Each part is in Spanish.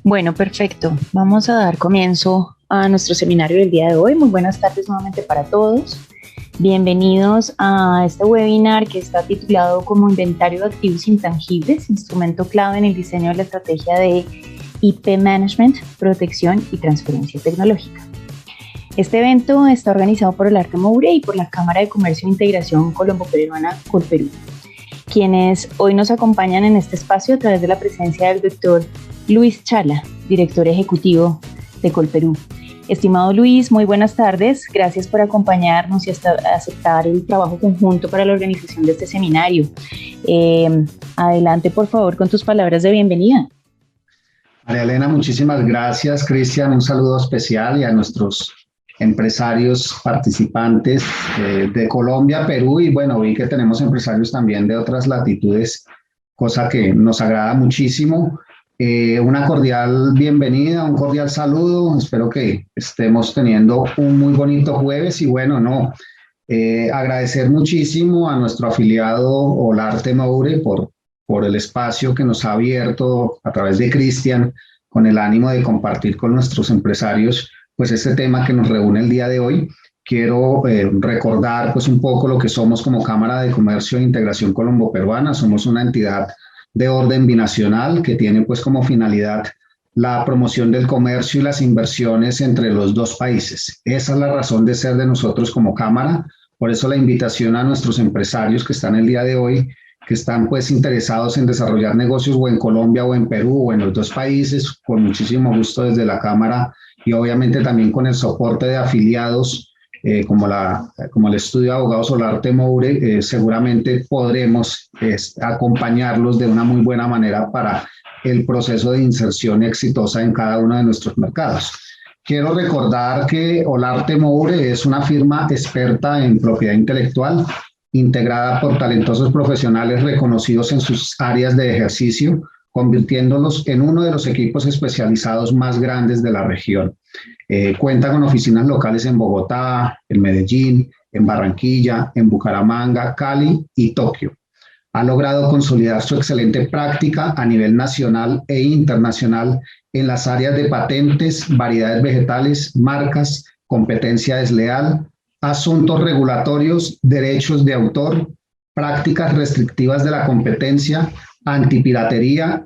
Bueno, perfecto. Vamos a dar comienzo a nuestro seminario del día de hoy. Muy buenas tardes nuevamente para todos. Bienvenidos a este webinar que está titulado como Inventario de Activos Intangibles, instrumento clave en el diseño de la estrategia de IP Management, protección y transferencia tecnológica. Este evento está organizado por el Arte Moure y por la Cámara de Comercio e Integración Colombo-Peruana, Colperú, quienes hoy nos acompañan en este espacio a través de la presencia del doctor Luis Chala, director ejecutivo de Colperú. Estimado Luis, muy buenas tardes. Gracias por acompañarnos y aceptar el trabajo conjunto para la organización de este seminario. Adelante, por favor, con tus palabras de bienvenida. María Elena, muchísimas gracias. Cristian, un saludo especial y a nuestros empresarios participantes de Colombia, Perú y bueno, vi que tenemos empresarios también de otras latitudes, cosa que nos agrada muchísimo. Una cordial bienvenida, un cordial saludo. Espero que estemos teniendo un muy bonito jueves y bueno, agradecer muchísimo a nuestro afiliado Olarte Moure por el espacio que nos ha abierto a través de Cristian con el ánimo de compartir con nuestros empresarios pues este tema que nos reúne el día de hoy. Quiero recordar pues un poco lo que somos como Cámara de Comercio e Integración Colombo-Peruana. Somos una entidad de orden binacional que tiene pues como finalidad la promoción del comercio y las inversiones entre los dos países. Esa es la razón de ser de nosotros como Cámara. Por eso la invitación a nuestros empresarios que están el día de hoy, que están pues interesados en desarrollar negocios o en Colombia o en Perú o en los dos países, con muchísimo gusto desde la Cámara y obviamente también con el soporte de afiliados como el Estudio de Abogados Olarte Moure, seguramente podremos acompañarlos de una muy buena manera para el proceso de inserción exitosa en cada uno de nuestros mercados. Quiero recordar que Olarte Moure es una firma experta en propiedad intelectual, integrada por talentosos profesionales reconocidos en sus áreas de ejercicio, convirtiéndolos en uno de los equipos especializados más grandes de la región. Cuenta con oficinas locales en Bogotá, en Medellín, en Barranquilla, en Bucaramanga, Cali y Tokio. Ha logrado consolidar su excelente práctica a nivel nacional e internacional en las áreas de patentes, variedades vegetales, marcas, competencia desleal, asuntos regulatorios, derechos de autor, prácticas restrictivas de la competencia, antipiratería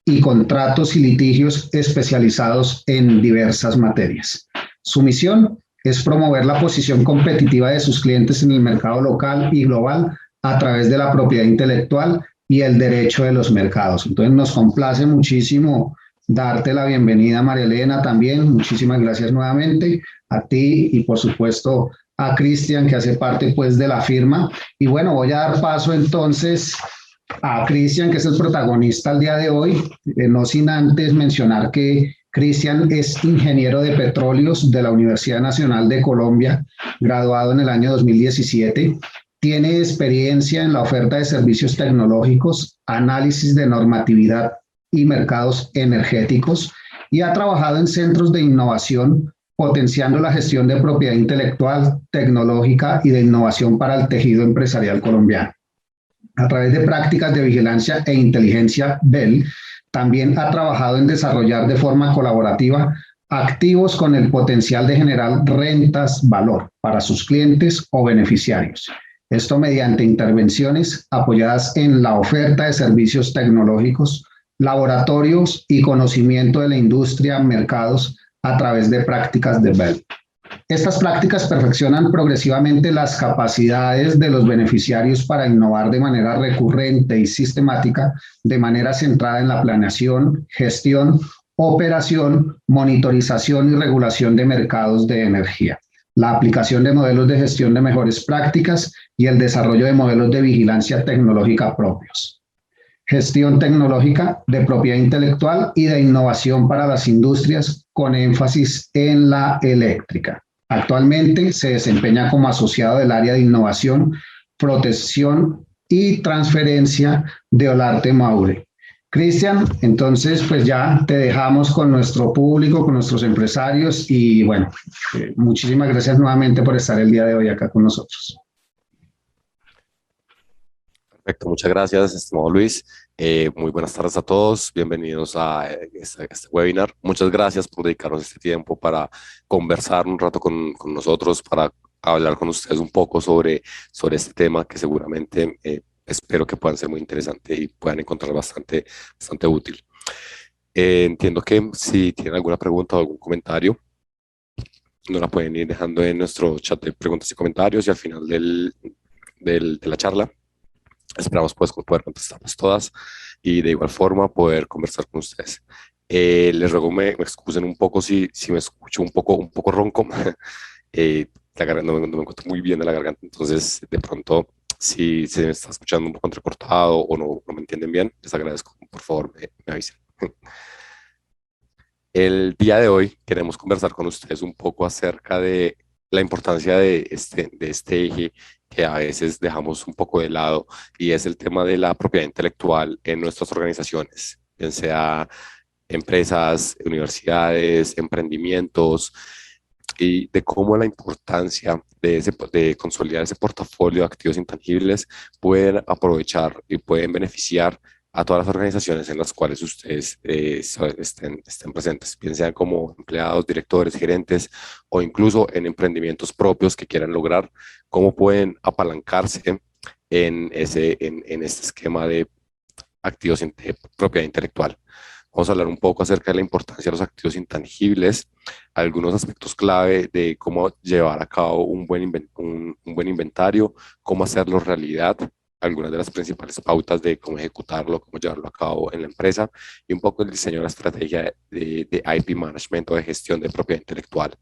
y contratos y litigios especializados en diversas materias. Su misión es promover la posición competitiva de sus clientes en el mercado local y global a través de la propiedad intelectual y el derecho de los mercados. Entonces nos complace muchísimo darte la bienvenida, María Elena, también. Muchísimas gracias nuevamente a ti y por supuesto a Cristian, que hace parte pues de la firma. Y bueno, voy a dar paso entonces a Cristian, que es el protagonista el día de hoy, no sin antes mencionar que Cristian es ingeniero de petróleos de la Universidad Nacional de Colombia, graduado en el año 2017. Tiene experiencia en la oferta de servicios tecnológicos, análisis de normatividad y mercados energéticos y ha trabajado en centros de innovación, potenciando la gestión de propiedad intelectual, tecnológica y de innovación para el tejido empresarial colombiano. A través de prácticas de vigilancia e inteligencia BEL, también ha trabajado en desarrollar de forma colaborativa activos con el potencial de generar rentas valor para sus clientes o beneficiarios. Esto mediante intervenciones apoyadas en la oferta de servicios tecnológicos, laboratorios y conocimiento de la industria, mercados a través de prácticas de BEL. Estas prácticas perfeccionan progresivamente las capacidades de los beneficiarios para innovar de manera recurrente y sistemática, de manera centrada en la planeación, gestión, operación, monitorización y regulación de mercados de energía, la aplicación de modelos de gestión de mejores prácticas y el desarrollo de modelos de vigilancia tecnológica propios. Gestión tecnológica de propiedad intelectual y de innovación para las industrias con énfasis en la eléctrica. Actualmente se desempeña como asociado del área de innovación, protección y transferencia de Olarte Moure. Cristian, entonces pues ya te dejamos con nuestro público, con nuestros empresarios y bueno, muchísimas gracias nuevamente por estar el día de hoy acá con nosotros. Perfecto, muchas gracias, estimado Luis. Muy buenas tardes a todos. Bienvenidos a este webinar. Muchas gracias por dedicarnos este tiempo para conversar un rato con nosotros, para hablar con ustedes un poco sobre este tema que seguramente espero que puedan ser muy interesante y puedan encontrar bastante útil. Entiendo que si tienen alguna pregunta o algún comentario, nos la pueden ir dejando en nuestro chat de preguntas y comentarios y al final de la charla esperamos pues poder contestarlas todas y de igual forma poder conversar con ustedes. Les ruego me excusen un poco si me escucho un poco ronco. No me encuentro muy bien de la garganta, entonces de pronto si se me está escuchando un poco entrecortado o no me entienden bien, les agradezco, por favor me avisen. El día de hoy queremos conversar con ustedes un poco acerca de la importancia de este eje que a veces dejamos un poco de lado y es el tema de la propiedad intelectual en nuestras organizaciones, bien sea empresas, universidades, emprendimientos y de cómo la importancia de consolidar ese portafolio de activos intangibles pueden aprovechar y pueden beneficiar a todas las organizaciones en las cuales ustedes estén presentes, bien sean como empleados, directores, gerentes o incluso en emprendimientos propios que quieran lograr, cómo pueden apalancarse en este esquema de activos de propiedad intelectual. Vamos a hablar un poco acerca de la importancia de los activos intangibles, algunos aspectos clave de cómo llevar a cabo un buen inventario, cómo hacerlo realidad, algunas de las principales pautas de cómo ejecutarlo, cómo llevarlo a cabo en la empresa y un poco el diseño de la estrategia de IP management o de gestión de propiedad intelectual.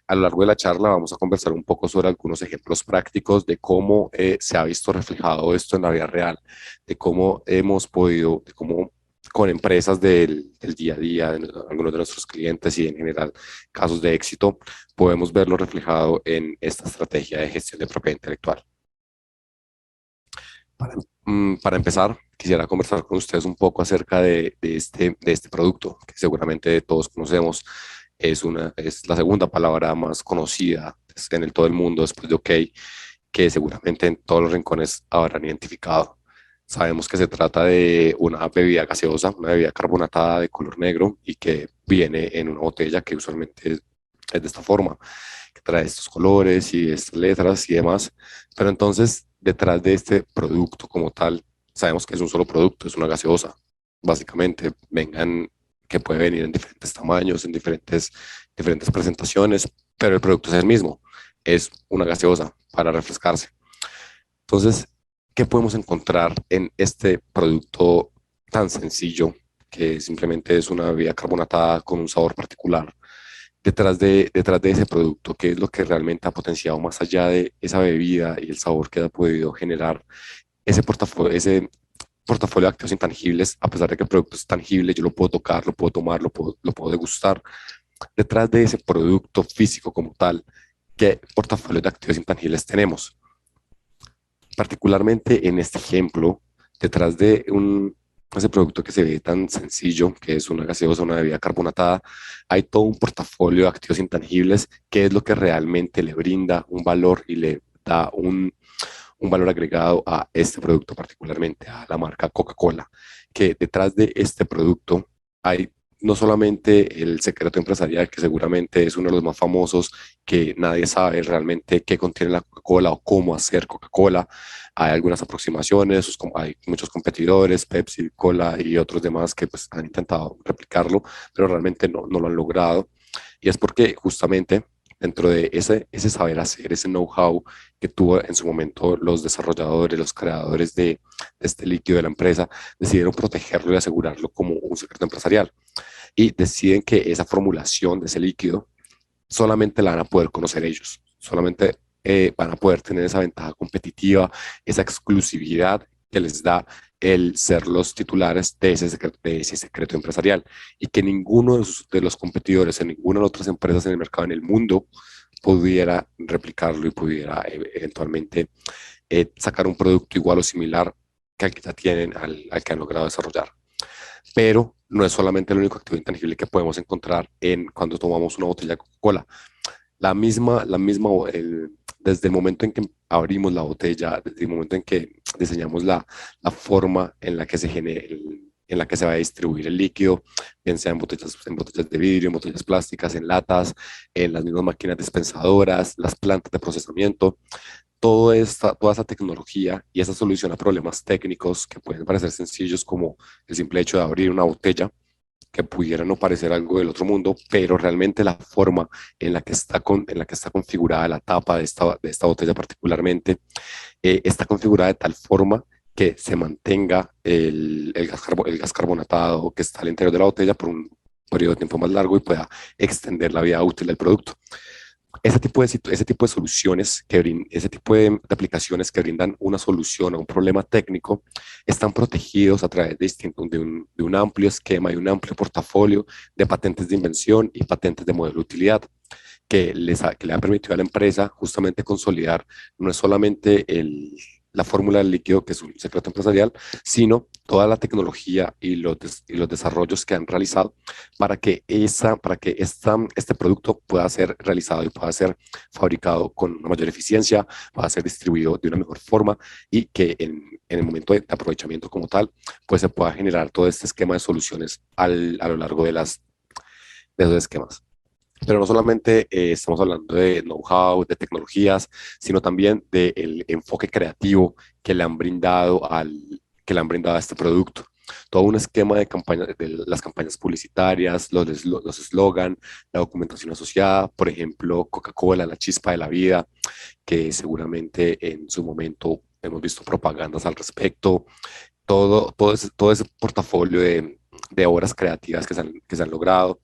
A lo largo de la charla vamos a conversar un poco sobre algunos ejemplos prácticos de cómo se ha visto reflejado esto en la vida real, de cómo hemos podido, de cómo con empresas del día a día, de algunos de nuestros clientes y en general casos de éxito, podemos verlo reflejado en esta estrategia de gestión de propiedad intelectual. Para, para empezar, quisiera conversar con ustedes un poco acerca de este producto que seguramente todos conocemos. Es la segunda palabra más conocida en todo el mundo después de OK, que seguramente en todos los rincones habrán identificado. Sabemos que se trata de una bebida gaseosa, una bebida carbonatada de color negro y que viene en una botella que usualmente es de esta forma, que trae estos colores y estas letras y demás. Pero entonces, detrás de este producto como tal, sabemos que es un solo producto, es una gaseosa. Básicamente, que puede venir en diferentes tamaños, en diferentes presentaciones, pero el producto es el mismo, es una gaseosa para refrescarse. Entonces, ¿qué podemos encontrar en este producto tan sencillo que simplemente es una bebida carbonatada con un sabor particular? Detrás de ese producto, ¿qué es lo que realmente ha potenciado más allá de esa bebida y el sabor que ha podido generar ese portafolio de activos intangibles? A pesar de que el producto es tangible, yo lo puedo tocar, lo puedo tomar, lo puedo degustar. Detrás de ese producto físico como tal, ¿qué portafolio de activos intangibles tenemos? Particularmente en este ejemplo, detrás de ese producto que se ve tan sencillo, que es una gaseosa, una bebida carbonatada, hay todo un portafolio de activos intangibles que es lo que realmente le brinda un valor y le da un valor agregado a este producto, particularmente a la marca Coca-Cola, que detrás de este producto hay no solamente el secreto empresarial, que seguramente es uno de los más famosos, que nadie sabe realmente qué contiene la Coca-Cola o cómo hacer Coca-Cola. Hay algunas aproximaciones, hay muchos competidores, Pepsi, Cola y otros demás que pues, han intentado replicarlo, pero realmente no lo han logrado. Y es porque justamente dentro de ese saber hacer, ese know-how que tuvo en su momento los desarrolladores, los creadores de este líquido de la empresa, decidieron protegerlo y asegurarlo como un secreto empresarial. Y deciden que esa formulación de ese líquido solamente la van a poder conocer ellos, solamente van a poder tener esa ventaja competitiva, esa exclusividad que les da el ser los titulares de ese secreto empresarial y que ninguno de los competidores en ninguna de las otras empresas en el mercado en el mundo pudiera replicarlo y pudiera eventualmente sacar un producto igual o similar que al que ya tienen, al que han logrado desarrollar. Pero no es solamente el único activo intangible que podemos encontrar cuando tomamos una botella de Coca-Cola. La misma desde el momento en que abrimos la botella, desde el momento en que diseñamos la forma en la que se genera, en la que se va a distribuir el líquido, bien sea en botellas de vidrio, en botellas plásticas, en latas, en las mismas máquinas dispensadoras, las plantas de procesamiento, toda esa tecnología y esa solución a problemas técnicos que pueden parecer sencillos como el simple hecho de abrir una botella, que pudiera no parecer algo del otro mundo, pero realmente la forma en la que está configurada la tapa de esta botella particularmente, está configurada de tal forma que se mantenga el gas carbonatado que está al interior de la botella por un periodo de tiempo más largo y pueda extender la vida útil del producto. Ese tipo de soluciones, ese tipo de aplicaciones que brindan una solución a un problema técnico, están protegidos a través de un amplio esquema y un amplio portafolio de patentes de invención y patentes de modelo de utilidad que le ha permitido a la empresa justamente consolidar no es solamente la fórmula del líquido, que es un secreto empresarial, sino toda la tecnología y los desarrollos que han realizado para que este producto pueda ser realizado y pueda ser fabricado con una mayor eficiencia, pueda ser distribuido de una mejor forma y que en el momento de aprovechamiento como tal, pues se pueda generar todo este esquema de soluciones a lo largo de esos esquemas. Pero no solamente estamos hablando de know-how, de tecnologías, sino también del enfoque creativo que le han brindado a este producto. Todo un esquema de las campañas publicitarias, los eslogan, la documentación asociada, por ejemplo, Coca-Cola, la chispa de la vida, que seguramente en su momento hemos visto propagandas al respecto. Todo ese portafolio de obras creativas que se han logrado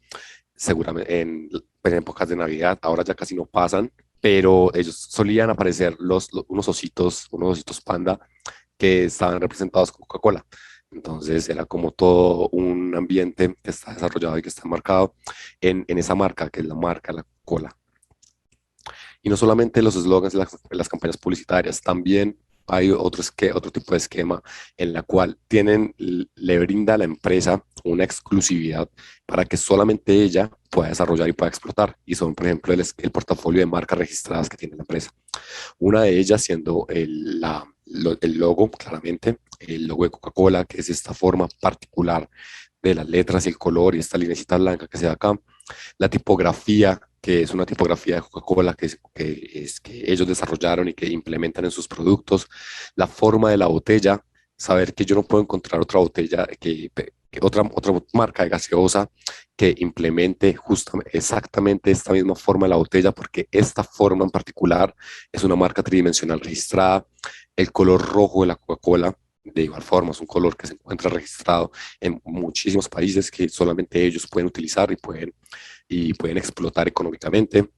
seguramente en épocas de Navidad, ahora ya casi no pasan, pero ellos solían aparecer unos ositos panda que estaban representados con Coca-Cola. Entonces era como todo un ambiente que está desarrollado y que está marcado en esa marca, que es la marca La Coca-Cola. Y no solamente los eslogans, las campañas publicitarias, también hay otro tipo de esquema en la cual le brinda a la empresa una exclusividad para que solamente ella pueda desarrollar y pueda explotar. Y son, por ejemplo, el portafolio de marcas registradas que tiene la empresa. Una de ellas siendo el logo, claramente, el logo de Coca-Cola, que es esta forma particular de las letras y el color y esta linecita blanca que se da acá. La tipografía, que es una tipografía de Coca-Cola que ellos desarrollaron y que implementan en sus productos. La forma de la botella, saber que yo no puedo encontrar otra botella, otra marca de gaseosa que implemente exactamente esta misma forma de la botella, porque esta forma en particular es una marca tridimensional registrada. El color rojo de la Coca-Cola, de igual forma, es un color que se encuentra registrado en muchísimos países que solamente ellos pueden utilizar y pueden explotar económicamente.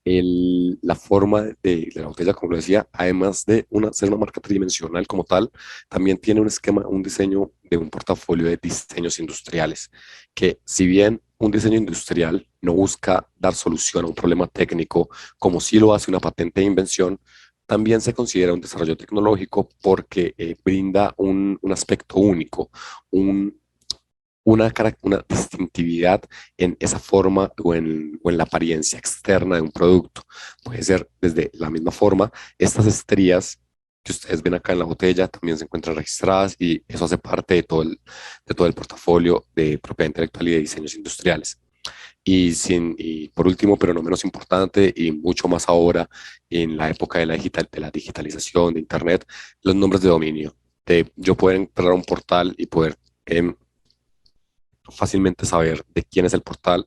La forma de la botella, como lo decía, además de ser una marca tridimensional como tal, también tiene un esquema, un diseño de un portafolio de diseños industriales, que si bien un diseño industrial no busca dar solución a un problema técnico, como sí lo hace una patente de invención, también se considera un desarrollo tecnológico porque brinda un aspecto único, un, una distintividad en esa forma o en la apariencia externa de un producto. Puede ser desde la misma forma, estas estrías que ustedes ven acá en la botella también se encuentran registradas y eso hace parte de todo el portafolio de propiedad intelectual y de diseños industriales. Y por último, pero no menos importante y mucho más ahora en la época de de la digitalización, de Internet, los nombres de dominio. Yo poder entrar a un portal y poder fácilmente saber de quién es el portal,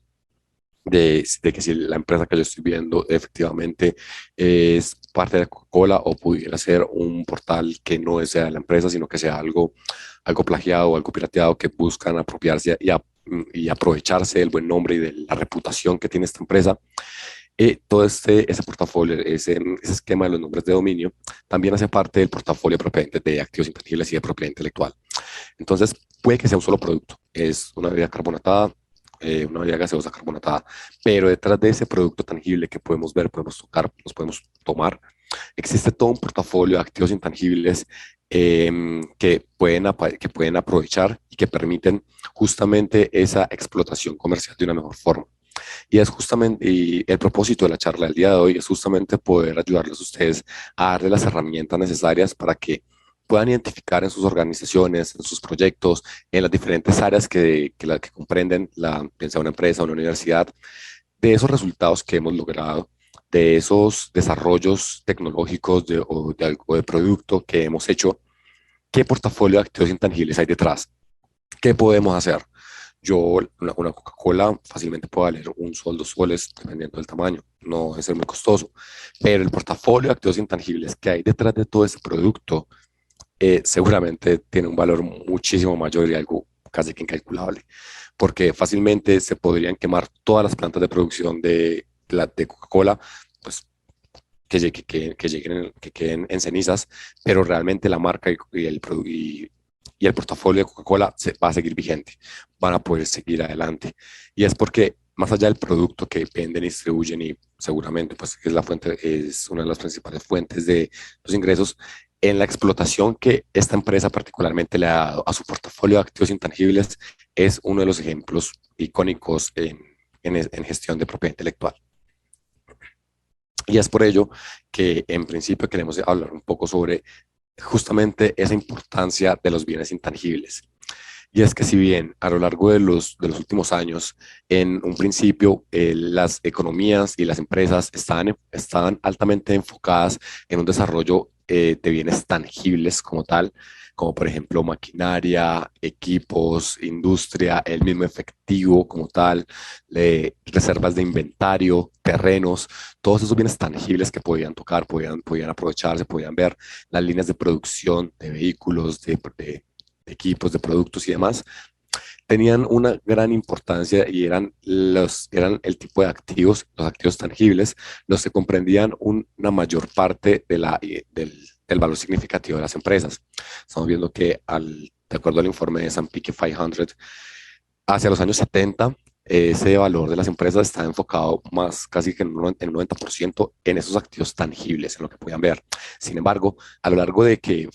de que si la empresa que yo estoy viendo efectivamente es parte de Coca-Cola o pudiera ser un portal que no sea de la empresa, sino que sea algo plagiado o algo pirateado que buscan apropiarse y aprovecharse del buen nombre y de la reputación que tiene esta empresa. Todo ese portafolio, ese esquema de los nombres de dominio, también hace parte del portafolio de activos intangibles y de propiedad intelectual. Entonces, puede que sea un solo producto, es una bebida carbonatada, una bebida gaseosa carbonatada, pero detrás de ese producto tangible que podemos ver, podemos tocar, nos podemos tomar, existe todo un portafolio de activos intangibles que pueden aprovechar y que permiten justamente esa explotación comercial de una mejor forma. Y es justamente, y el propósito de la charla del día de hoy es justamente poder ayudarles a ustedes a darle las herramientas necesarias para que puedan identificar en sus organizaciones, en sus proyectos, en las diferentes áreas que comprenden piensa una empresa o una universidad, de esos resultados que hemos logrado, de esos desarrollos tecnológicos o de producto que hemos hecho, qué portafolio de activos intangibles hay detrás, qué podemos hacer. Yo, una Coca-Cola fácilmente puedo valer un sol, 2 soles, dependiendo del tamaño, no es ser muy costoso, pero el portafolio de activos intangibles que hay detrás de todo ese producto seguramente tiene un valor muchísimo mayor y algo casi que incalculable, porque fácilmente se podrían quemar todas las plantas de producción de Coca-Cola, pues que queden en cenizas, pero realmente la marca y el portafolio de Coca-Cola va a seguir vigente, van a poder seguir adelante. Y es porque más allá del producto que venden y distribuyen y seguramente pues es la fuente, es una de las principales fuentes de los ingresos, en la explotación que esta empresa particularmente le ha dado a su portafolio de activos intangibles es uno de los ejemplos icónicos en gestión de propiedad intelectual. Y es por ello que en principio queremos hablar un poco sobre justamente esa importancia de los bienes intangibles. Y es que si bien a lo largo de los últimos años, en un principio, las economías y las empresas estaban altamente enfocadas en un desarrollo de bienes tangibles como tal, como por ejemplo maquinaria, equipos, industria, el mismo efectivo como tal, reservas de inventario, terrenos, todos esos bienes tangibles que podían tocar, podían aprovecharse, podían ver las líneas de producción de vehículos, de equipos, de productos y demás, tenían una gran importancia y eran el tipo de activos, los activos tangibles, los que comprendían una mayor parte del valor significativo de las empresas. Estamos viendo que, de acuerdo al informe de S&P 500, hacia los años 70, ese valor de las empresas está enfocado más casi que en un 90% en esos activos tangibles, en lo que puedan ver. Sin embargo, a lo largo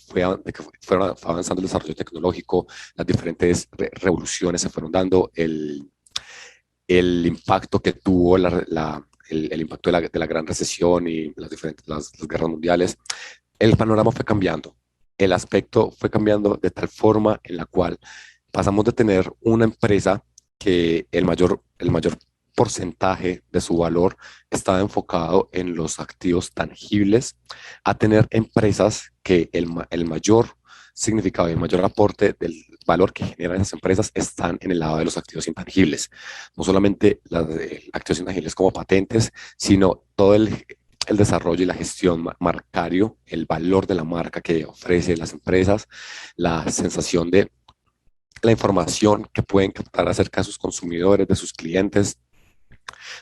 fue avanzando el desarrollo tecnológico, las diferentes revoluciones se fueron dando, el impacto que tuvo el impacto de la gran recesión y las guerras mundiales, el panorama fue cambiando. El aspecto fue cambiando de tal forma en la cual pasamos de tener una empresa que el mayor porcentaje de su valor estaba enfocado en los activos tangibles, a tener empresas que el mayor significado y el mayor aporte del valor que generan esas empresas están en el lado de los activos intangibles. No solamente los activos intangibles como patentes, sino todo el desarrollo y la gestión marcario, el valor de la marca que ofrece las empresas, la sensación de la información que pueden captar acerca de sus consumidores, de sus clientes,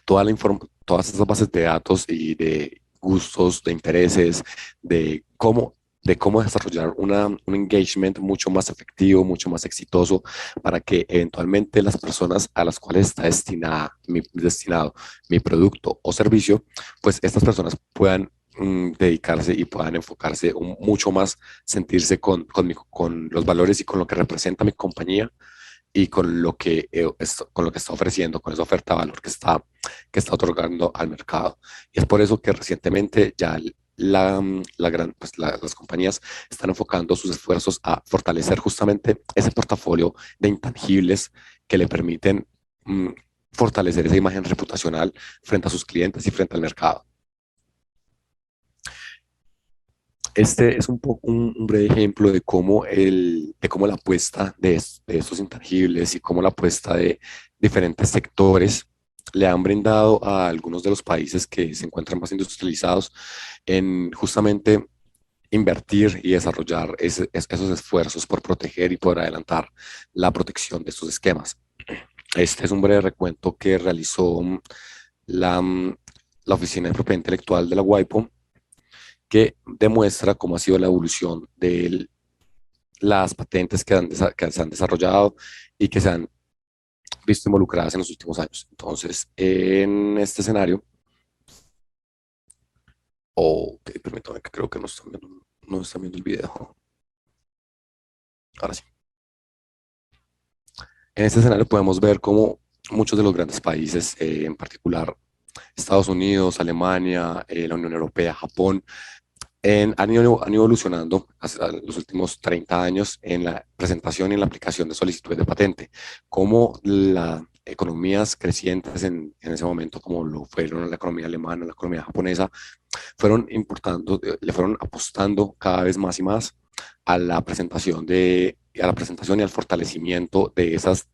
todas esas bases de datos y de gustos, de intereses, de cómo desarrollar un engagement mucho más efectivo, mucho más exitoso, para que eventualmente las personas a las cuales está destinado mi producto o servicio, pues estas personas puedan dedicarse y puedan enfocarse mucho más, sentirse con los valores y con lo que representa mi compañía y con lo que está ofreciendo, con esa oferta de valor que está otorgando al mercado. Y es por eso que recientemente ya las compañías están enfocando sus esfuerzos a fortalecer justamente ese portafolio de intangibles que le permiten fortalecer esa imagen reputacional frente a sus clientes y frente al mercado. Este es un breve ejemplo de cómo la apuesta de estos intangibles y cómo la apuesta de diferentes sectores le han brindado a algunos de los países que se encuentran más industrializados en justamente invertir y desarrollar esos esfuerzos por proteger y por adelantar la protección de estos esquemas. Este es un breve recuento que realizó la, mm, la Oficina de Propiedad Intelectual de la WIPO, que demuestra cómo ha sido la evolución de las patentes que se han desarrollado y que se han visto involucradas en los últimos años. Entonces, en este escenario, permítame que creo que no están viendo el video. Ahora sí. En este escenario podemos ver cómo muchos de los grandes países, en particular Estados Unidos, Alemania, la Unión Europea, Japón, han ido evolucionando hasta los últimos 30 años en la presentación y en la aplicación de solicitudes de patente, como las economías crecientes en ese momento, como lo fueron la economía alemana, la economía japonesa, fueron importando, le fueron apostando cada vez más y más a la presentación y al fortalecimiento de esas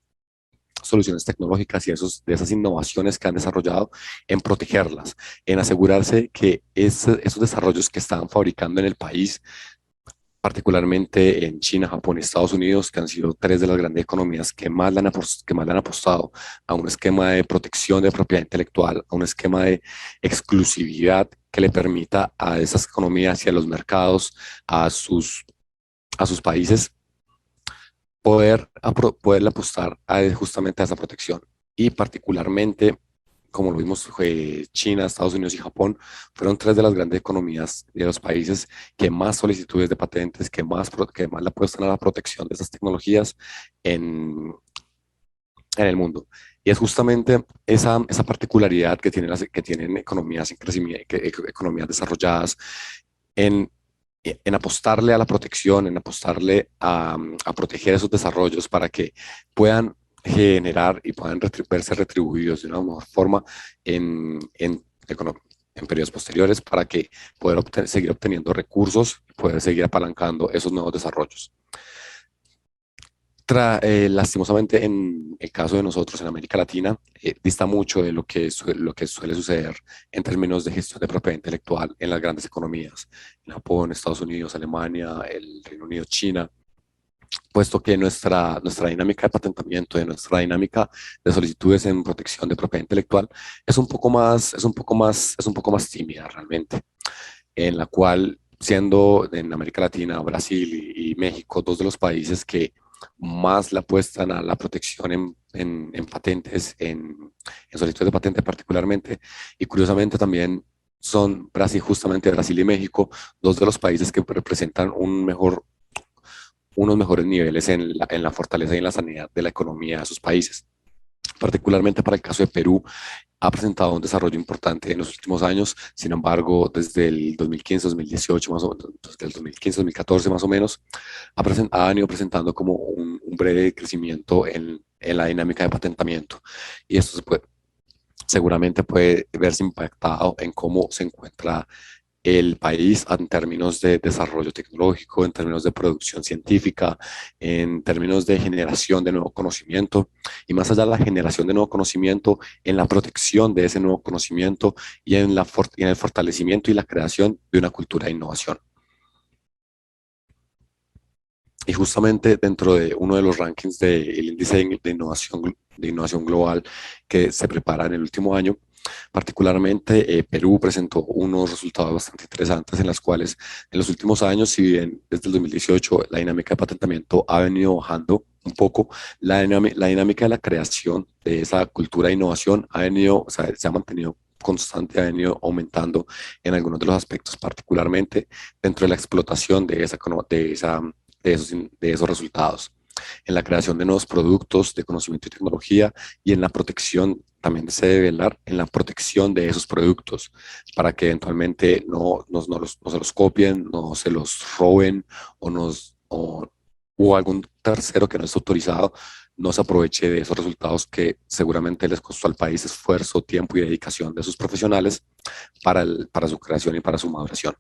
soluciones tecnológicas y de esas innovaciones que han desarrollado, en protegerlas, en asegurarse que esos desarrollos que están fabricando en el país, particularmente en China, Japón y Estados Unidos, que han sido tres de las grandes economías que más le han apostado a un esquema de protección de propiedad intelectual, a un esquema de exclusividad que le permita a esas economías y a los mercados, a sus países, poder apostar justamente a esa protección. Y particularmente, como lo vimos, China, Estados Unidos y Japón fueron tres de las grandes economías de los países que más solicitudes de patentes, que más le apuestan a la protección de esas tecnologías en, en el mundo. Y es justamente esa particularidad que tienen economías en crecimiento, economías desarrolladas, en en apostarle a la protección, en apostarle a proteger esos desarrollos para que puedan generar y puedan verse retribuidos de una mejor forma en periodos posteriores, para que poder seguir obteniendo recursos y poder seguir apalancando esos nuevos desarrollos. Lastimosamente, en el caso de nosotros en América Latina, dista mucho de lo que suele suceder en términos de gestión de propiedad intelectual en las grandes economías, en Japón, Estados Unidos, Alemania, el Reino Unido, China, puesto que nuestra dinámica de patentamiento, de nuestra dinámica de solicitudes en protección de propiedad intelectual es un poco más tímida realmente, en la cual, siendo en América Latina, Brasil y México, dos de los países que más le apuestan a la protección en patentes, en solicitudes de patente particularmente, y curiosamente también son justamente Brasil y México, dos de los países que representan unos mejores niveles en la fortaleza y en la sanidad de la economía de sus países. Particularmente para el caso de Perú, ha presentado un desarrollo importante en los últimos años. Sin embargo, desde el 2015-2018, más o menos, desde el 2015-2014 más o menos, ha ido presentando como un breve crecimiento en la dinámica de patentamiento. Y esto seguramente puede verse impactado en cómo se encuentra el país en términos de desarrollo tecnológico, en términos de producción científica, en términos de generación de nuevo conocimiento, y más allá de la generación de nuevo conocimiento, en la protección de ese nuevo conocimiento y en el fortalecimiento y la creación de una cultura de innovación. Y justamente dentro de uno de los rankings del índice de innovación global que se prepara en el último año, particularmente Perú presentó unos resultados bastante interesantes, en las cuales en los últimos años, si bien desde el 2018 la dinámica de patentamiento ha venido bajando un poco, la dinámica de la creación de esa cultura de innovación o sea, se ha mantenido constante, ha venido aumentando en algunos de los aspectos, particularmente dentro de la explotación de esos resultados, en la creación de nuevos productos de conocimiento y tecnología, y en la protección. También se debe velar en la protección de esos productos para que eventualmente no se los copien, no se los roben, o algún tercero que no esté autorizado no se aproveche de esos resultados que seguramente les costó al país esfuerzo, tiempo y dedicación de sus profesionales para su creación y para su maduración.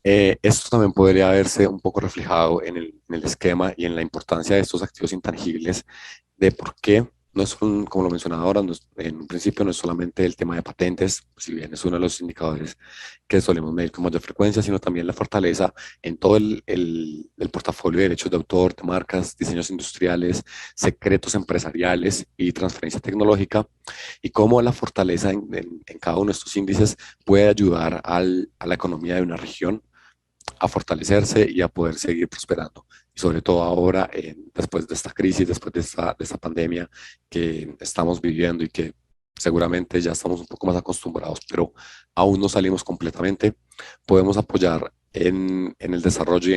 Esto también podría verse un poco reflejado en el esquema y en la importancia de estos activos intangibles, de por qué no es como lo mencionaba ahora, en un principio no es solamente el tema de patentes, si bien es uno de los indicadores que solemos medir con mayor frecuencia, sino también la fortaleza en todo el portafolio de derechos de autor, de marcas, diseños industriales, secretos empresariales y transferencia tecnológica, y cómo la fortaleza en cada uno de estos índices puede ayudar a la economía de una región a fortalecerse y a poder seguir prosperando. Y sobre todo ahora, después de esta crisis, después de esta pandemia que estamos viviendo y que seguramente ya estamos un poco más acostumbrados, pero aún no salimos completamente, podemos apoyar en el desarrollo y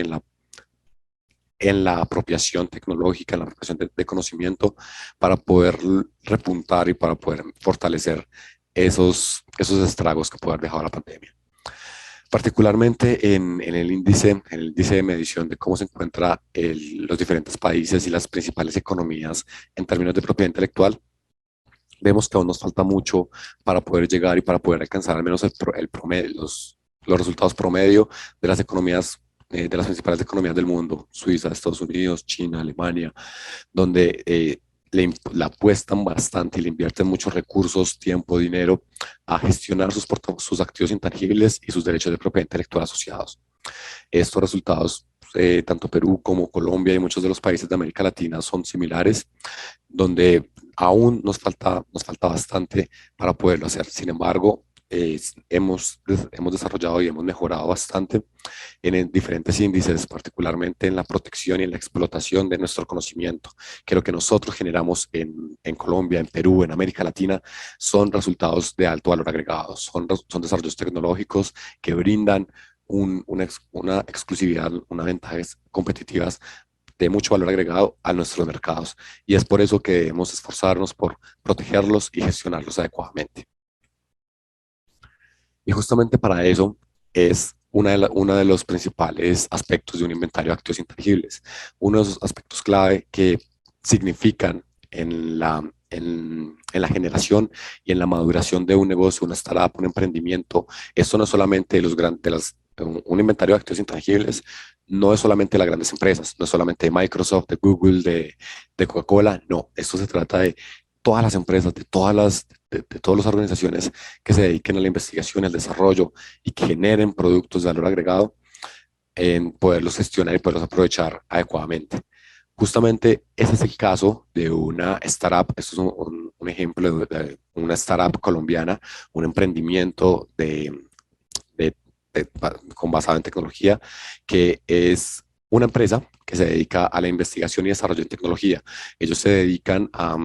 en la apropiación tecnológica, en la apropiación de conocimiento para poder repuntar y para poder fortalecer esos estragos que puede haber dejado la pandemia. Particularmente en el índice de medición de cómo se encuentran los diferentes países y las principales economías en términos de propiedad intelectual, vemos que aún nos falta mucho para poder llegar y para poder alcanzar al menos el promedio, los resultados promedio de las economías, de las principales economías del mundo: Suiza, Estados Unidos, China, Alemania, donde le apuestan bastante y le invierten muchos recursos, tiempo, dinero a gestionar sus activos intangibles y sus derechos de propiedad intelectual asociados. Estos resultados, tanto Perú como Colombia y muchos de los países de América Latina, son similares, donde aún nos falta bastante para poderlo hacer. Sin embargo, hemos desarrollado y hemos mejorado bastante en diferentes índices, particularmente en la protección y en la explotación de nuestro conocimiento, que lo que nosotros generamos en Colombia, en Perú, en América Latina, son resultados de alto valor agregado, son desarrollos tecnológicos que brindan una exclusividad, unas ventajas competitivas de mucho valor agregado a nuestros mercados. Y es por eso que debemos esforzarnos por protegerlos y gestionarlos adecuadamente. Y justamente para eso es uno de los principales aspectos de un inventario de activos intangibles. Uno de esos aspectos clave que significan en la generación y en la maduración de un negocio, una startup, un emprendimiento. Esto no es solamente un inventario de activos intangibles, no es solamente las grandes empresas, no es solamente de Microsoft, de Google, de Coca-Cola, no, esto se trata de todas las empresas, de todas las organizaciones que se dediquen a la investigación, al desarrollo y que generen productos de valor agregado, en poderlos gestionar y poderlos aprovechar adecuadamente. Justamente ese es el caso de una startup. Esto es un ejemplo de una startup colombiana, un emprendimiento de, basado en tecnología, que es una empresa que se dedica a la investigación y desarrollo en tecnología. Ellos se dedican a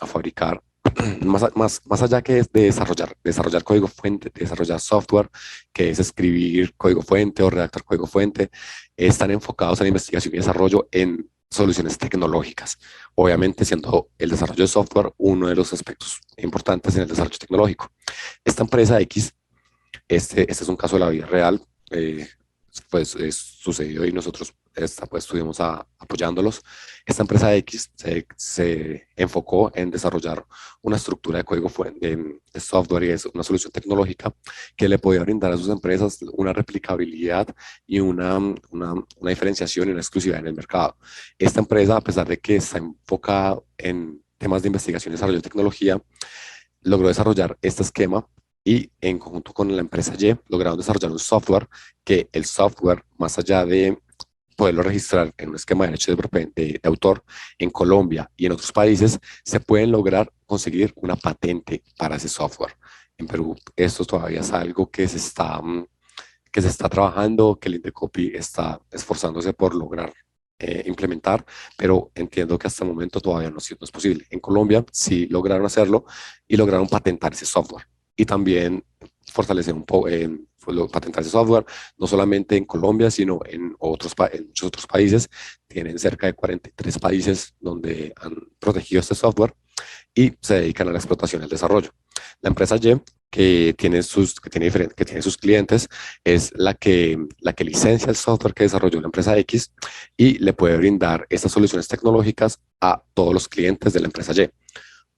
fabricar, más allá que de desarrollar código fuente, de desarrollar software, que es escribir código fuente o redactar código fuente, están enfocados en la investigación y desarrollo en soluciones tecnológicas. Obviamente, siendo el desarrollo de software uno de los aspectos importantes en el desarrollo tecnológico. Esta empresa X, este es un caso de la vida real, pues sucedió y nosotros pues, estuvimos apoyándolos. Esta empresa X se enfocó en desarrollar una estructura de código de software, y es una solución tecnológica que le podía brindar a sus empresas una replicabilidad y una diferenciación y una exclusividad en el mercado. Esta empresa, a pesar de que está enfocada en temas de investigación y desarrollo de tecnología, logró desarrollar este esquema y en conjunto con la empresa Y lograron desarrollar un software que el software, más allá de poderlo registrar en un esquema de derechos de autor en Colombia y en otros países, se pueden lograr conseguir una patente para ese software. En Perú esto todavía es algo que se está trabajando, que el Indecopy está esforzándose por lograr implementar, pero entiendo que hasta el momento todavía no es posible. En Colombia sí lograron hacerlo y lograron patentar ese software y también fortalecer patentar ese software, no solamente en Colombia, sino en muchos otros países. Tienen cerca de 43 países donde han protegido este software y se dedican a la explotación y el desarrollo. La empresa Y, que tiene sus clientes, es la que licencia el software que desarrolló la empresa X y le puede brindar estas soluciones tecnológicas a todos los clientes de la empresa Y.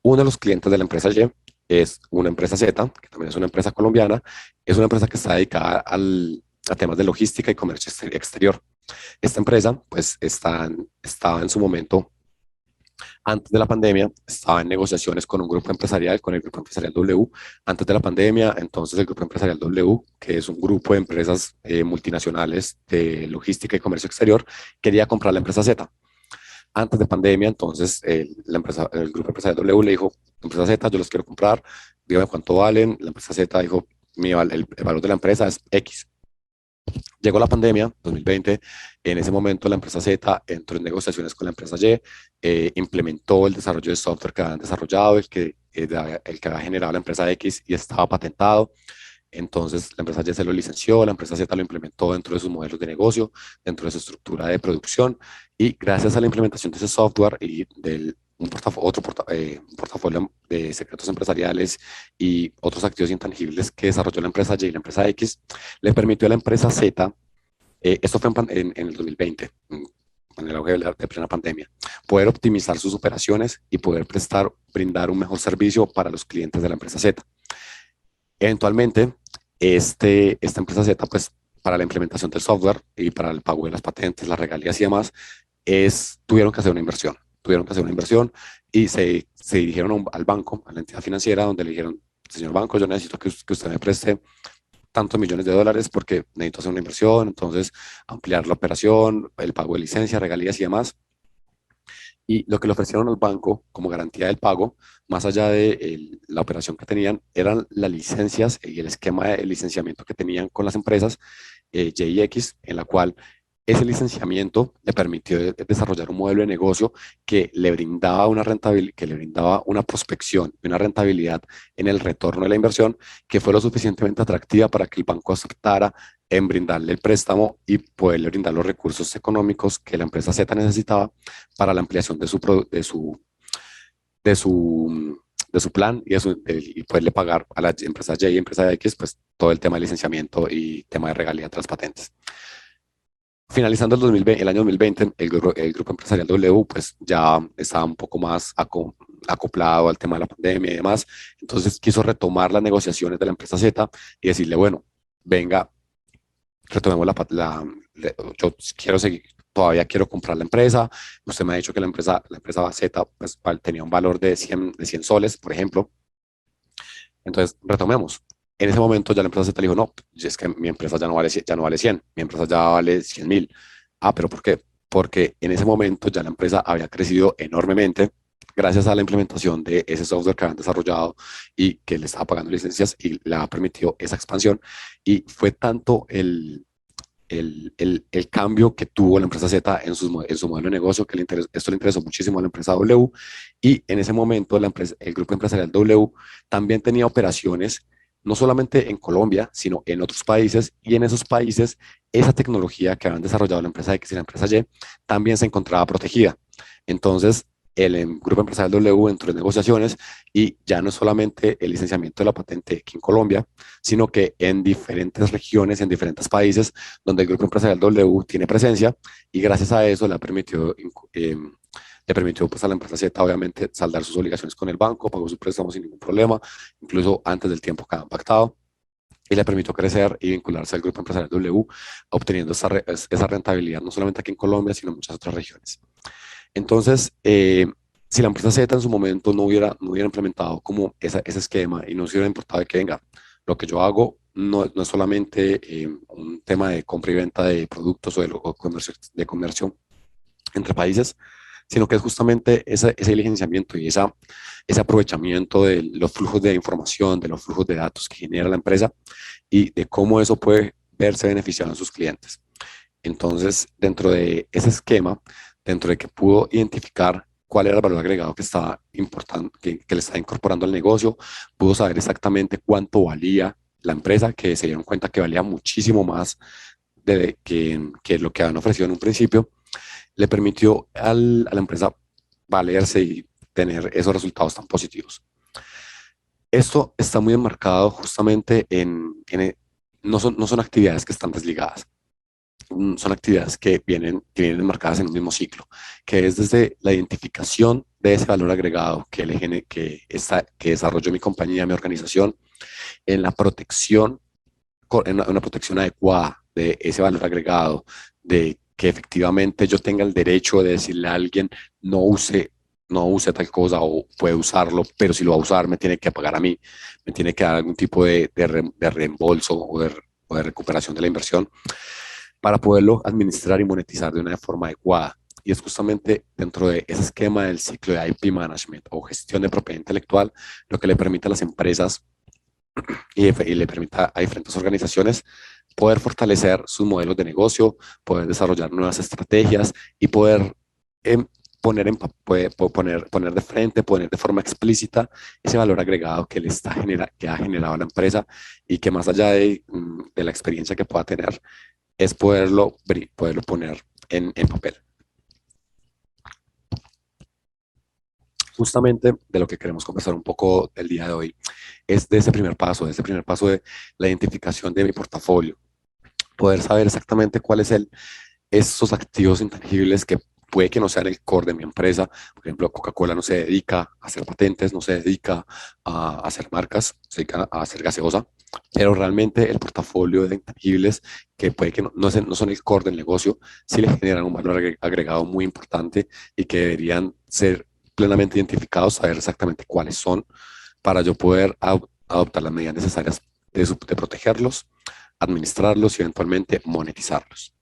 Uno de los clientes de la empresa Y es una empresa Z, que también es una empresa colombiana. Es una empresa que está dedicada a temas de logística y comercio exterior. Esta empresa, pues, estaba en su momento, antes de la pandemia, estaba en negociaciones con un grupo empresarial, con el Grupo Empresarial W. Antes de la pandemia, entonces el Grupo Empresarial W, que es un grupo de empresas multinacionales de logística y comercio exterior, quería comprar la empresa Z. Antes de pandemia, entonces el Grupo Empresarial W le dijo: empresa Z, yo los quiero comprar, dígame cuánto valen. La empresa Z dijo: el valor de la empresa es X. Llegó la pandemia, 2020, en ese momento la empresa Z entró en negociaciones con la empresa Y, implementó el desarrollo de software que habían desarrollado, el que había generado la empresa X y estaba patentado. Entonces la empresa Y se lo licenció, la empresa Z lo implementó dentro de sus modelos de negocio, dentro de su estructura de producción, y gracias a la implementación de ese software y del un portafolio de secretos empresariales y otros activos intangibles que desarrolló la empresa Y y la empresa X, le permitió a la empresa Z, esto fue en el 2020, en el auge de plena pandemia, poder optimizar sus operaciones y poder brindar un mejor servicio para los clientes de la empresa Z. Eventualmente, esta empresa Z, pues para la implementación del software y para el pago de las patentes, las regalías y demás, tuvieron que hacer una inversión. Tuvieron que hacer una inversión y se dirigieron al banco, a la entidad financiera, donde le dijeron, señor banco, yo necesito que usted me preste tantos millones de dólares porque necesito hacer una inversión, entonces ampliar la operación, el pago de licencias, regalías y demás. Y lo que le ofrecieron al banco como garantía del pago, más allá de la operación que tenían, eran las licencias y el esquema de licenciamiento que tenían con las empresas Y y X, en la cual ese licenciamiento le permitió desarrollar un modelo de negocio que le brindaba una rentabilidad, que le brindaba una prospección y una rentabilidad en el retorno de la inversión que fue lo suficientemente atractiva para que el banco aceptara en brindarle el préstamo y poderle brindar los recursos económicos que la empresa Z necesitaba para la ampliación de su, de su plan y poderle pagar a la empresa Y y empresa X pues todo el tema de licenciamiento y tema de regalía de las patentes. Finalizando el año 2020, el grupo empresarial W pues ya estaba un poco más acoplado al tema de la pandemia y demás, entonces quiso retomar las negociaciones de la empresa Z y decirle, bueno, venga, retomemos yo quiero seguir, todavía quiero comprar la empresa, usted me ha dicho que la empresa Z pues, tenía un valor de 100 soles, por ejemplo, entonces retomemos. En ese momento ya la empresa Z le dijo, no, es que mi empresa ya no vale 100, mi empresa ya vale 100.000. Ah, ¿pero por qué? Porque en ese momento ya la empresa había crecido enormemente gracias a la implementación de ese software que habían desarrollado y que le estaba pagando licencias y le ha permitido esa expansión. Y fue tanto el cambio que tuvo la empresa Z en su modelo de negocio que esto le interesó muchísimo a la empresa W. Y en ese momento el grupo empresarial W también tenía operaciones no solamente en Colombia, sino en otros países, y en esos países esa tecnología que habían desarrollado la empresa X y la empresa Y también se encontraba protegida. Entonces, el grupo empresarial W entró en negociaciones y ya no es solamente el licenciamiento de la patente aquí en Colombia, sino que en diferentes regiones, en diferentes países donde el grupo empresarial W tiene presencia, y gracias a eso le permitió pues, a la empresa Z, obviamente, saldar sus obligaciones con el banco, pagó su préstamo sin ningún problema, incluso antes del tiempo que habían pactado, y le permitió crecer y vincularse al grupo empresarial W, obteniendo esa rentabilidad no solamente aquí en Colombia, sino en muchas otras regiones. Entonces, si la empresa Z en su momento no hubiera implementado como ese esquema y no se hubiera importado de que venga, lo que yo hago no es solamente un tema de compra y venta de productos o de comercio entre países, sino que es justamente ese licenciamiento y ese aprovechamiento de los flujos de información, de los flujos de datos que genera la empresa y de cómo eso puede verse beneficiado en sus clientes. Entonces, dentro de ese esquema, dentro de que pudo identificar cuál era el valor agregado que estaba que le estaba incorporando al negocio, pudo saber exactamente cuánto valía la empresa, que se dieron cuenta que valía muchísimo más que lo que habían ofrecido en un principio, le permitió a la empresa valerse y tener esos resultados tan positivos. Esto está muy enmarcado justamente no son actividades que están desligadas, son actividades que vienen enmarcadas en un mismo ciclo, que es desde la identificación de ese valor agregado que desarrolló mi compañía, mi organización, en la protección, en una protección adecuada de ese valor agregado, de que efectivamente yo tenga el derecho de decirle a alguien no use tal cosa o puede usarlo, pero si lo va a usar me tiene que pagar a mí, me tiene que dar algún tipo de reembolso o de recuperación de la inversión para poderlo administrar y monetizar de una forma adecuada. Y es justamente dentro de ese esquema del ciclo de IP Management o gestión de propiedad intelectual lo que le permite a las empresas y le permite a diferentes organizaciones poder fortalecer sus modelos de negocio, poder desarrollar nuevas estrategias y poder poner de frente, poner de forma explícita ese valor agregado que ha generado la empresa y que más allá de la experiencia que pueda tener, es poderlo poner en papel. Justamente de lo que queremos conversar un poco el día de hoy es de ese primer paso, de la identificación de mi portafolio, poder saber exactamente cuál es esos activos intangibles que puede que no sean el core de mi empresa. Por ejemplo, Coca-Cola no se dedica a hacer patentes, no se dedica a hacer marcas, se dedica a hacer gaseosa, pero realmente el portafolio de intangibles que puede que no son el core del negocio, sí le generan un valor agregado muy importante y que deberían ser plenamente identificados, saber exactamente cuáles son para yo poder adoptar las medidas necesarias de protegerlos, administrarlos y eventualmente monetizarlos.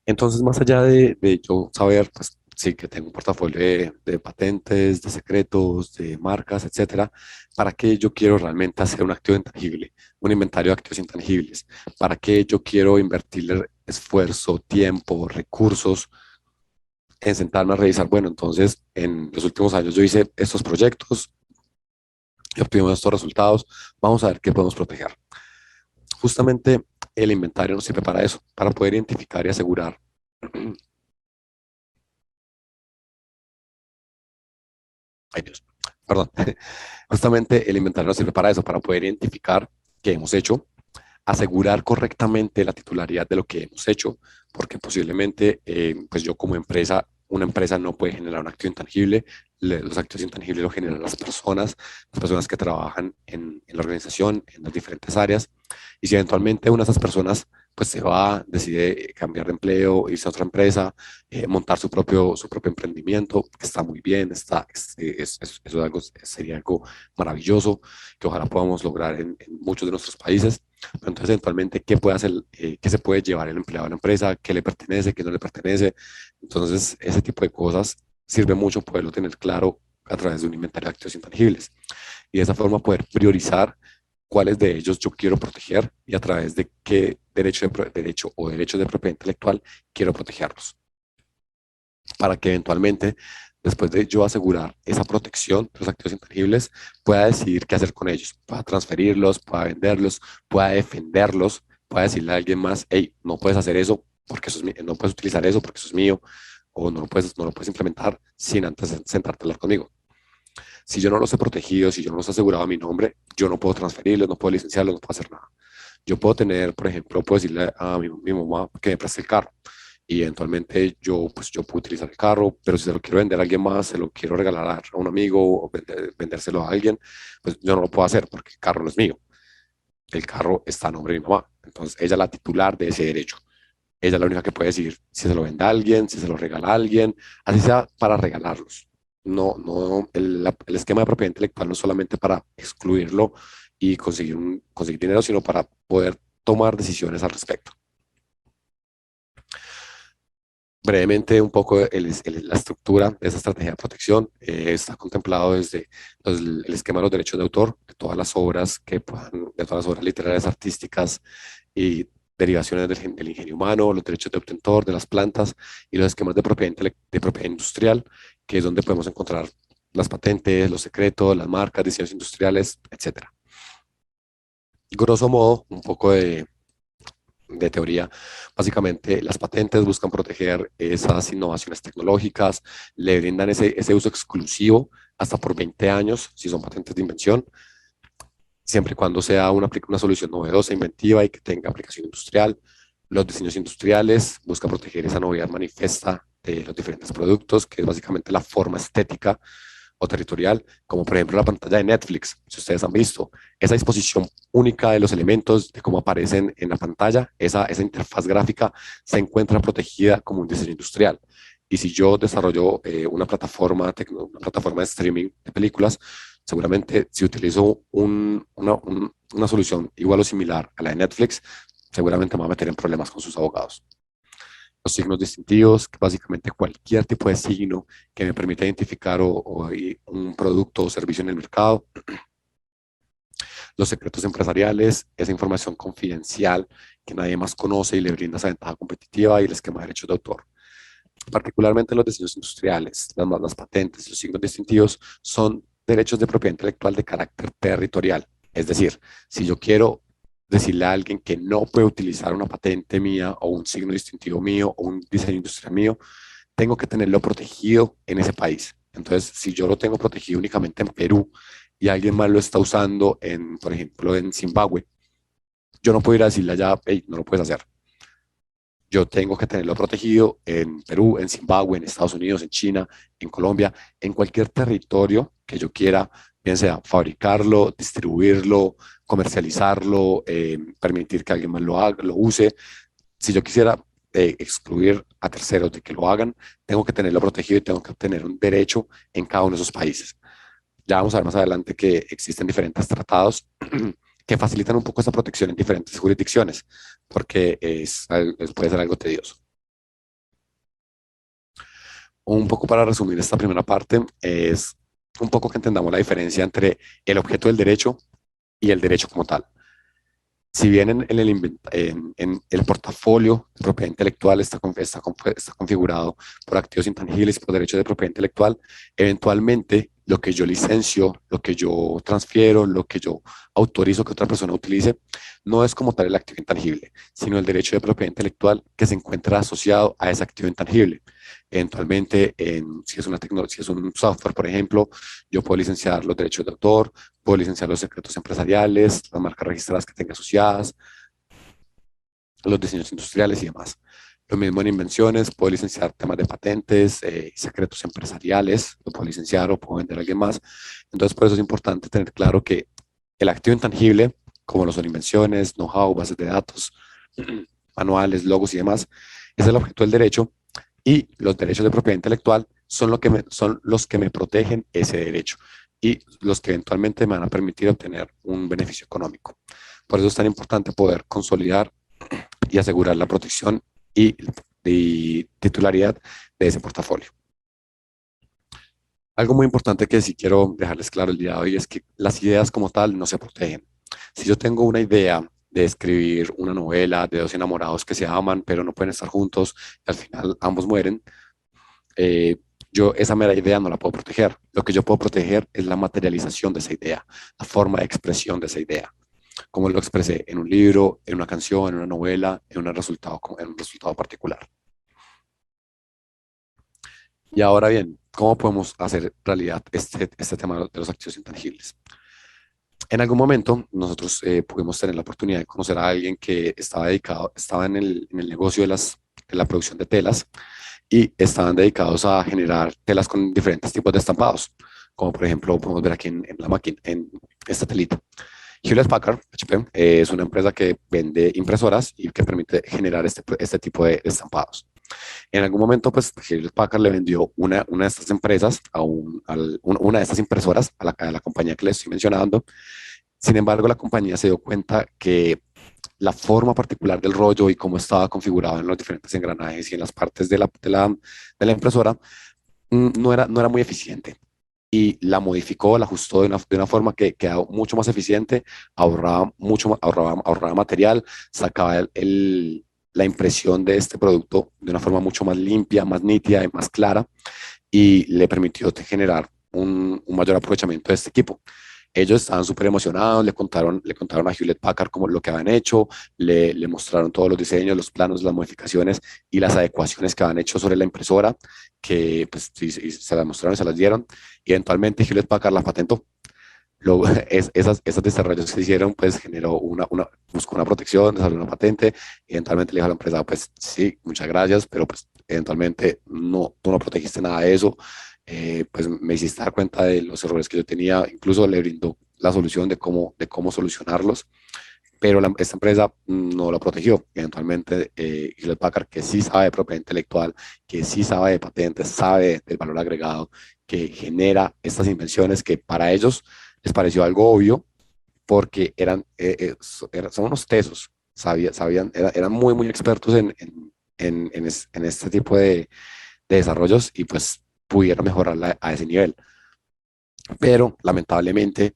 Entonces, más allá de yo saber, pues sí que tengo un portafolio de patentes, de secretos, de marcas, etcétera, ¿para qué yo quiero realmente hacer un activo intangible, un inventario de activos intangibles? ¿Para qué yo quiero invertirle esfuerzo, tiempo, recursos en sentarme a revisar? Bueno, entonces, en los últimos años yo hice estos proyectos y obtuvimos estos resultados, vamos a ver qué podemos proteger. Justamente el inventario nos sirve para eso, para poder identificar y asegurar ay Dios, perdón, justamente el inventario nos sirve para eso, para poder identificar qué hemos hecho, asegurar correctamente la titularidad de lo que hemos hecho, porque posiblemente, pues yo como empresa, una empresa no puede generar un activo intangible, los activos intangibles lo generan las personas que trabajan en la organización, en las diferentes áreas, y si eventualmente una de esas personas pues se va, decide cambiar de empleo, irse a otra empresa, montar su propio emprendimiento, que está muy bien, eso es algo, sería algo maravilloso, que ojalá podamos lograr en muchos de nuestros países. Pero entonces, eventualmente, ¿qué puede hacer, qué se puede llevar el empleado a la empresa? ¿Qué le pertenece? ¿Qué no le pertenece? Entonces, ese tipo de cosas sirve mucho poderlo tener claro a través de un inventario de activos intangibles. Y de esa forma poder priorizar cuáles de ellos yo quiero proteger y a través de qué derecho o derechos de propiedad intelectual quiero protegerlos. Para que eventualmente, después de yo asegurar esa protección de los activos intangibles, pueda decidir qué hacer con ellos, pueda transferirlos, pueda venderlos, pueda defenderlos, pueda decirle a alguien más, hey, no puedes hacer eso porque eso es mío, no puedes utilizar eso porque eso es mío, o no lo puedes implementar sin antes sentarte a hablar conmigo. Si yo no los he protegido, si yo no los he asegurado a mi nombre, yo no puedo transferirlos, no puedo licenciarlos, no puedo hacer nada. Yo puedo tener, por ejemplo, puedo decirle a mi mamá que me preste el carro y eventualmente yo puedo utilizar el carro, pero si se lo quiero vender a alguien más, se lo quiero regalar a un amigo o vendérselo a alguien, pues yo no lo puedo hacer porque el carro no es mío. El carro está a nombre de mi mamá. Entonces ella es la titular de ese derecho. Ella es la única que puede decir si se lo vende a alguien, si se lo regala a alguien, así sea para regalarlos. No, el esquema de propiedad intelectual no es solamente para excluirlo y conseguir dinero, sino para poder tomar decisiones al respecto. Brevemente, un poco la estructura de esa estrategia de protección está contemplado desde el esquema de los derechos de autor, de todas las obras de todas las obras literarias, artísticas y derivaciones del ingenio humano, los derechos de obtentor, de las plantas y los esquemas de propiedad industrial, que es donde podemos encontrar las patentes, los secretos, las marcas, diseños industriales, etcétera. Grosso modo, un poco de teoría. Básicamente, las patentes buscan proteger esas innovaciones tecnológicas, le brindan ese uso exclusivo hasta por 20 años, si son patentes de invención, siempre y cuando sea una solución novedosa, inventiva y que tenga aplicación industrial. Los diseños industriales buscan proteger esa novedad manifiesta de los diferentes productos, que es básicamente la forma estética o territorial, como por ejemplo la pantalla de Netflix, si ustedes han visto, esa disposición única de los elementos, de cómo aparecen en la pantalla, esa interfaz gráfica se encuentra protegida como un diseño industrial. Y si yo desarrollo una plataforma de streaming de películas, seguramente si utilizo una solución igual o similar a la de Netflix, seguramente me va a meter en problemas con sus abogados. Los signos distintivos, que básicamente cualquier tipo de signo que me permita identificar un producto o servicio en el mercado. Los secretos empresariales, esa información confidencial que nadie más conoce y le brinda esa ventaja competitiva y el esquema de derechos de autor. Particularmente los diseños industriales, las patentes, los signos distintivos son derechos de propiedad intelectual de carácter territorial. Es decir, si yo quiero decirle a alguien que no puede utilizar una patente mía o un signo distintivo mío o un diseño industrial mío, tengo que tenerlo protegido en ese país. Entonces, si yo lo tengo protegido únicamente en Perú y alguien más lo está usando, por ejemplo, en Zimbabue, yo no puedo ir a decirle allá, hey, no lo puedes hacer. Yo tengo que tenerlo protegido en Perú, en Zimbabue, en Estados Unidos, en China, en Colombia, en cualquier territorio que yo quiera, bien sea fabricarlo, distribuirlo, comercializarlo, permitir que alguien más lo haga, lo use. Si yo quisiera excluir a terceros de que lo hagan, tengo que tenerlo protegido y tengo que obtener un derecho en cada uno de esos países. Ya vamos a ver más adelante que existen diferentes tratados que facilitan un poco esa protección en diferentes jurisdicciones, porque puede ser algo tedioso. Un poco para resumir esta primera parte, es un poco que entendamos la diferencia entre el objeto del derecho y el derecho como tal. Si bien en el portafolio de propiedad intelectual está configurado por activos intangibles y por derechos de propiedad intelectual, eventualmente lo que yo licencio, lo que yo transfiero, lo que yo autorizo que otra persona utilice, no es como tal el activo intangible, sino el derecho de propiedad intelectual que se encuentra asociado a ese activo intangible. Eventualmente, si es una tecnología, si es un software, por ejemplo, yo puedo licenciar los derechos de autor, puedo licenciar los secretos empresariales, las marcas registradas que tenga asociadas, los diseños industriales y demás. Lo mismo en invenciones, puedo licenciar temas de patentes, secretos empresariales, lo puedo licenciar o puedo vender a alguien más. Entonces, por eso es importante tener claro que el activo intangible, como lo son invenciones, know-how, bases de datos, manuales, logos y demás, es el objeto del derecho, y los derechos de propiedad intelectual son los que me protegen ese derecho y los que eventualmente me van a permitir obtener un beneficio económico. Por eso es tan importante poder consolidar y asegurar la protección y titularidad de ese portafolio. Algo muy importante que sí quiero dejarles claro el día de hoy es que las ideas como tal no se protegen. Si yo tengo una idea de escribir una novela de dos enamorados que se aman pero no pueden estar juntos y al final ambos mueren, yo esa mera idea no la puedo proteger. Lo que yo puedo proteger es la materialización de esa idea, la forma de expresión de esa idea, como lo expresé en un libro, en una canción, en una novela, en un resultado particular. Y ahora bien, ¿cómo podemos hacer realidad este tema de los activos intangibles? En algún momento nosotros pudimos tener la oportunidad de conocer a alguien que estaba en el negocio de la producción de telas y estaban dedicados a generar telas con diferentes tipos de estampados, como por ejemplo podemos ver aquí en la máquina, en esta telita. Hewlett Packard, HP, es una empresa que vende impresoras y que permite generar este tipo de estampados. En algún momento, pues, Hewlett Packard le vendió una de estas empresas, una de estas impresoras a la compañía que les estoy mencionando. Sin embargo, la compañía se dio cuenta que la forma particular del rollo y cómo estaba configurado en los diferentes engranajes y en las partes de la impresora no era muy eficiente. Y la modificó, la ajustó de una forma que quedaba mucho más eficiente, ahorraba material, sacaba la impresión de este producto de una forma mucho más limpia, más nítida y más clara, y le permitió generar un mayor aprovechamiento de este equipo. Ellos estaban súper emocionados, le contaron a Hewlett Packard cómo lo que habían hecho, le mostraron todos los diseños, los planos, las modificaciones y las adecuaciones que habían hecho sobre la impresora, que pues sí, se las mostraron y se las dieron. Y eventualmente Hewlett Packard la patentó. Esos desarrollos que se hicieron, pues generó buscó una protección, salió una patente, y eventualmente le dijo a la empresa, pues sí, muchas gracias, pero pues eventualmente tú no protegiste nada de eso, pues me hiciste dar cuenta de los errores que yo tenía, incluso le brindó la solución de cómo solucionarlos, pero esta empresa no la protegió. Eventualmente, Hewlett Packard, que sí sabe de propiedad intelectual, que sí sabe de patentes, sabe del valor agregado, que genera estas invenciones que para ellos les pareció algo obvio porque son unos tesos, eran muy, muy expertos en este tipo de desarrollos y pues pudieron mejorarla a ese nivel. Pero lamentablemente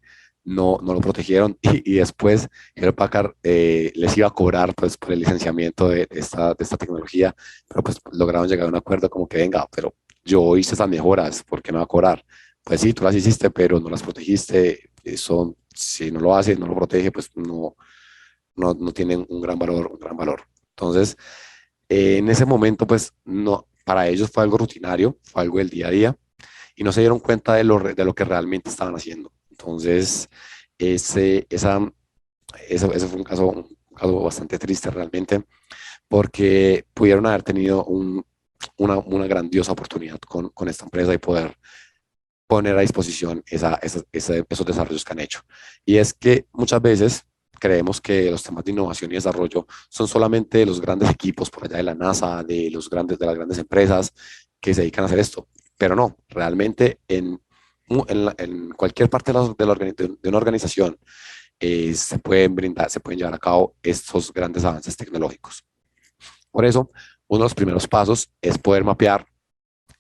no lo protegieron y después Hewlett Packard les iba a cobrar pues por el licenciamiento de esta tecnología, pero pues lograron llegar a un acuerdo como que venga, pero yo hice esas mejoras, ¿por qué me va a cobrar? Pues sí, tú las hiciste, pero no las protegiste, eso si no lo hace, no lo protege, pues no tienen un gran valor, un gran valor. Entonces, en ese momento, pues no, para ellos fue algo rutinario, fue algo del día a día y no se dieron cuenta de lo que realmente estaban haciendo. Entonces, ese, esa, eso fue un caso bastante triste realmente, porque pudieron haber tenido una grandiosa oportunidad con esta empresa y poder poner a disposición esos desarrollos que han hecho. Y es que muchas veces creemos que los temas de innovación y desarrollo son solamente de los grandes equipos por allá de la NASA, de las grandes empresas que se dedican a hacer esto. Pero no, realmente en cualquier parte de una organización se pueden llevar a cabo estos grandes avances tecnológicos. Por eso, uno de los primeros pasos es poder mapear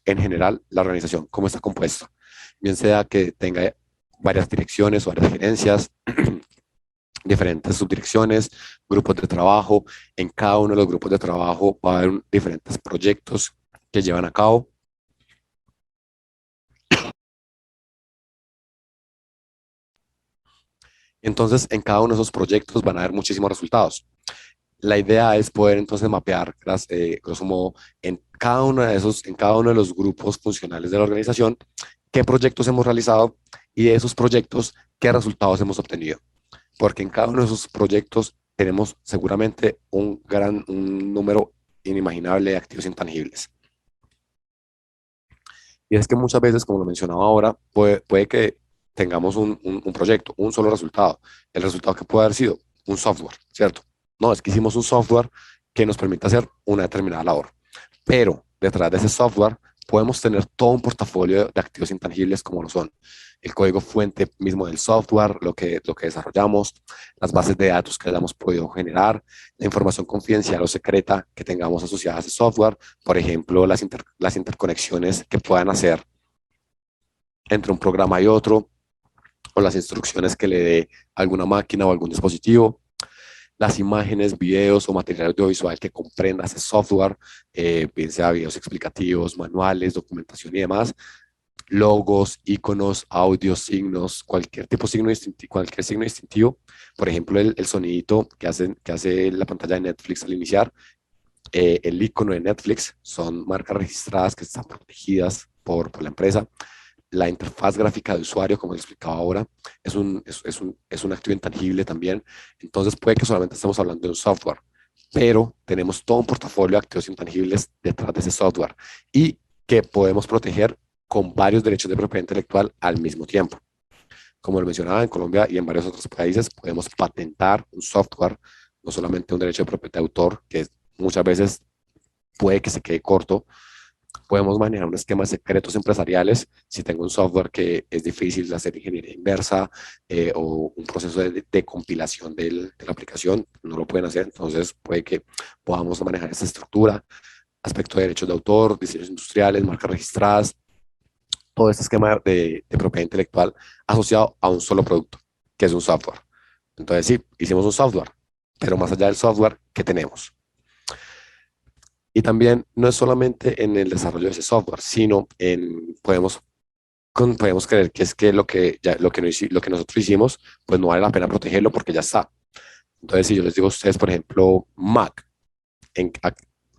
en general la organización, cómo está compuesta, bien sea que tenga varias direcciones o varias gerencias, diferentes subdirecciones, grupos de trabajo. En cada uno de los grupos de trabajo va a haber diferentes proyectos que llevan a cabo. Entonces, en cada uno de esos proyectos van a haber muchísimos resultados. La idea es poder entonces mapear, grosso modo, en cada uno de los grupos funcionales de la organización, qué proyectos hemos realizado y de esos proyectos, qué resultados hemos obtenido. Porque en cada uno de esos proyectos tenemos seguramente un número inimaginable de activos intangibles. Y es que muchas veces, como lo mencionaba ahora, puede que tengamos un proyecto, un solo resultado. El resultado que puede haber sido un software, ¿cierto? No, es que hicimos un software que nos permite hacer una determinada labor. Pero detrás de ese software podemos tener todo un portafolio de activos intangibles como lo son el código fuente mismo del software, lo que desarrollamos, las bases de datos que hayamos podido generar, la información confidencial o secreta que tengamos asociada a ese software, por ejemplo, las interconexiones que puedan hacer entre un programa y otro, o las instrucciones que le dé alguna máquina o algún dispositivo, las imágenes, videos o material audiovisual que comprenda ese software, bien sea videos explicativos, manuales, documentación y demás, logos, iconos, audios, signos, cualquier signo distintivo. Por ejemplo, el sonidito que hace la pantalla de Netflix al iniciar, el icono de Netflix, son marcas registradas que están protegidas por la empresa. La interfaz gráfica de usuario, como les explicaba ahora, es un activo intangible también. Entonces puede que solamente estemos hablando de un software, pero tenemos todo un portafolio de activos intangibles detrás de ese software y que podemos proteger con varios derechos de propiedad intelectual al mismo tiempo. Como lo mencionaba, en Colombia y en varios otros países podemos patentar un software, no solamente un derecho de propiedad de autor, que muchas veces puede que se quede corto. Podemos manejar un esquema de secretos empresariales si tengo un software que es difícil de hacer ingeniería inversa o un proceso de compilación de la aplicación, no lo pueden hacer, entonces puede que podamos manejar esa estructura, aspecto de derechos de autor, diseños industriales, marcas registradas, todo este esquema de propiedad intelectual asociado a un solo producto, que es un software. Entonces sí, hicimos un software, pero más allá del software, ¿qué tenemos? Y también no es solamente en el desarrollo de ese software, sino podemos creer que es que lo que nosotros hicimos, pues no vale la pena protegerlo porque ya está. Entonces, si yo les digo a ustedes, por ejemplo, Mac,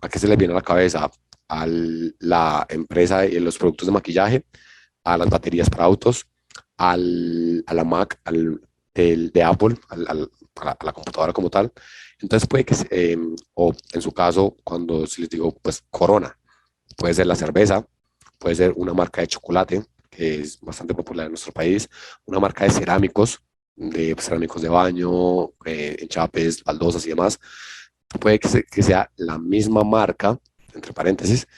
¿a qué se les viene a la cabeza? A la empresa y los productos de maquillaje, a las baterías para autos, a la Mac, de Apple, a la computadora como tal. Entonces puede que, o en su caso, cuando si les digo, pues Corona, puede ser la cerveza, puede ser una marca de chocolate, que es bastante popular en nuestro país, una marca de cerámicos de baño, enchapes, baldosas y demás. Puede que sea la misma marca, entre paréntesis,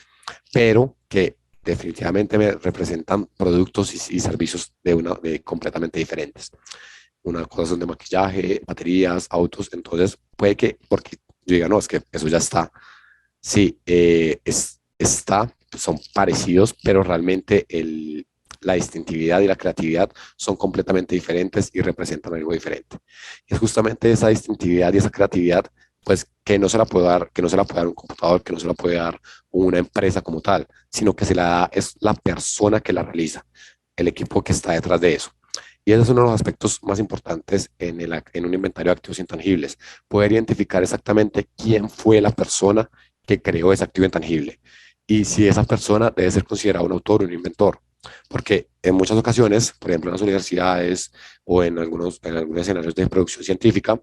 pero que definitivamente me representan productos y servicios de completamente diferentes. Una cosa son de maquillaje, baterías, autos, entonces puede que, porque yo diga, no, es que eso ya está. Sí, está, son parecidos, pero realmente la distintividad y la creatividad son completamente diferentes y representan algo diferente. Y es justamente esa distintividad y esa creatividad, pues que no se la puede dar, que no se la puede dar un computador, que no se la puede dar una empresa como tal, sino que se la da es la persona que la realiza, el equipo que está detrás de eso. Y ese es uno de los aspectos más importantes en un inventario de activos intangibles, poder identificar exactamente quién fue la persona que creó ese activo intangible y si esa persona debe ser considerada un autor o un inventor. Porque en muchas ocasiones, por ejemplo en las universidades o en algunos escenarios de producción científica,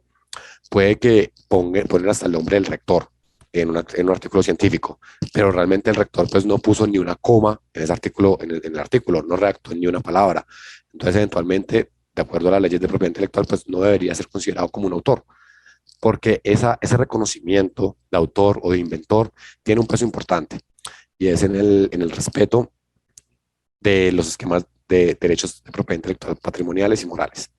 puede que ponen hasta el nombre del rector en un artículo científico, pero realmente el rector pues no puso ni una coma en ese artículo, en el artículo, no redactó ni una palabra. Entonces, eventualmente, de acuerdo a las leyes de propiedad intelectual, pues no debería ser considerado como un autor, porque ese reconocimiento de autor o de inventor tiene un peso importante y es en el respeto de los esquemas de derechos de propiedad intelectual patrimoniales y morales.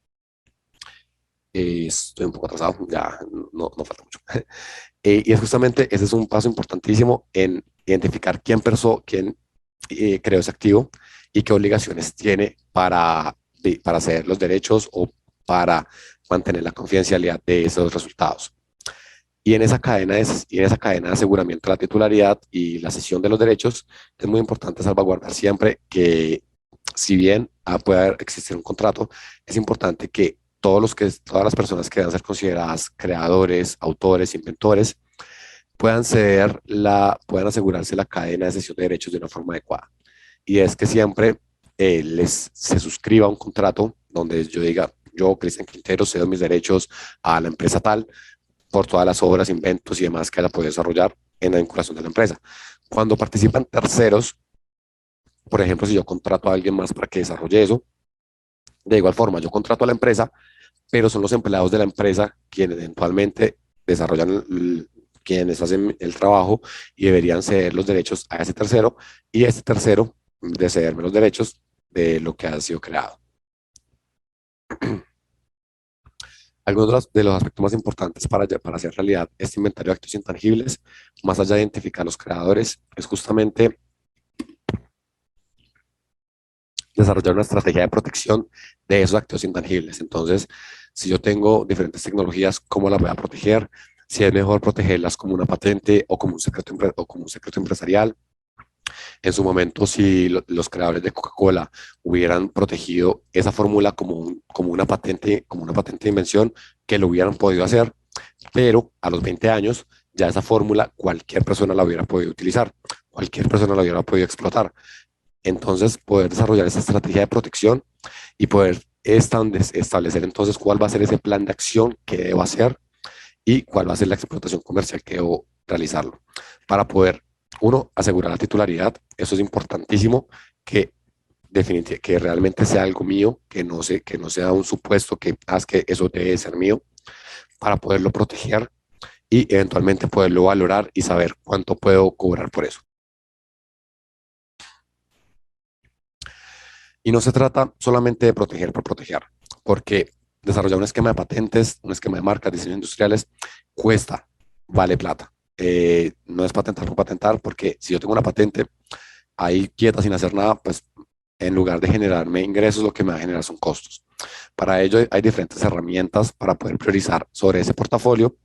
Estoy un poco atrasado, ya no falta mucho. Y es justamente, ese es un paso importantísimo en identificar quién creó ese activo y qué obligaciones tiene para ceder los derechos o para mantener la confidencialidad de esos resultados. Y en esa cadena de aseguramiento de la titularidad y la cesión de los derechos, es muy importante salvaguardar siempre que, si bien puede existir un contrato, es importante que todas las personas que deben ser consideradas creadores, autores, inventores, puedan asegurarse la cadena de cesión de derechos de una forma adecuada. Y es que siempre se suscriba un contrato donde yo diga, yo, Cristian Quintero, cedo mis derechos a la empresa tal por todas las obras, inventos y demás que haya podido desarrollar en la vinculación de la empresa. Cuando participan terceros, por ejemplo, si yo contrato a alguien más para que desarrolle eso, de igual forma, yo contrato a la empresa, pero son los empleados de la empresa quienes eventualmente desarrollan, quienes hacen el trabajo y deberían ceder los derechos a ese tercero y ese tercero de cederme los derechos de lo que ha sido creado. Algunos de los aspectos más importantes para hacer realidad este inventario de activos intangibles, más allá de identificar los creadores, es justamente desarrollar una estrategia de protección de esos activos intangibles. Entonces, si yo tengo diferentes tecnologías, ¿cómo las voy a proteger? Si es mejor protegerlas como una patente o como un secreto empresarial. En su momento, si los creadores de Coca-Cola hubieran protegido esa fórmula como una patente de invención, que lo hubieran podido hacer, pero a los 20 años ya esa fórmula cualquier persona la hubiera podido utilizar, cualquier persona la hubiera podido explotar. Entonces, poder desarrollar esa estrategia de protección y poder establecer entonces cuál va a ser ese plan de acción que debo hacer y cuál va a ser la explotación comercial que debo realizarlo. Para poder, uno, asegurar la titularidad, eso es importantísimo, que realmente sea algo mío, que no sea un supuesto que eso debe ser mío, para poderlo proteger y eventualmente poderlo valorar y saber cuánto puedo cobrar por eso. Y no se trata solamente de proteger por proteger, porque desarrollar un esquema de patentes, un esquema de marcas, diseños industriales, cuesta, vale plata. No es patentar por patentar, porque si yo tengo una patente ahí quieta sin hacer nada, pues en lugar de generarme ingresos, lo que me va a generar son costos. Para ello hay diferentes herramientas para poder priorizar sobre ese portafolio.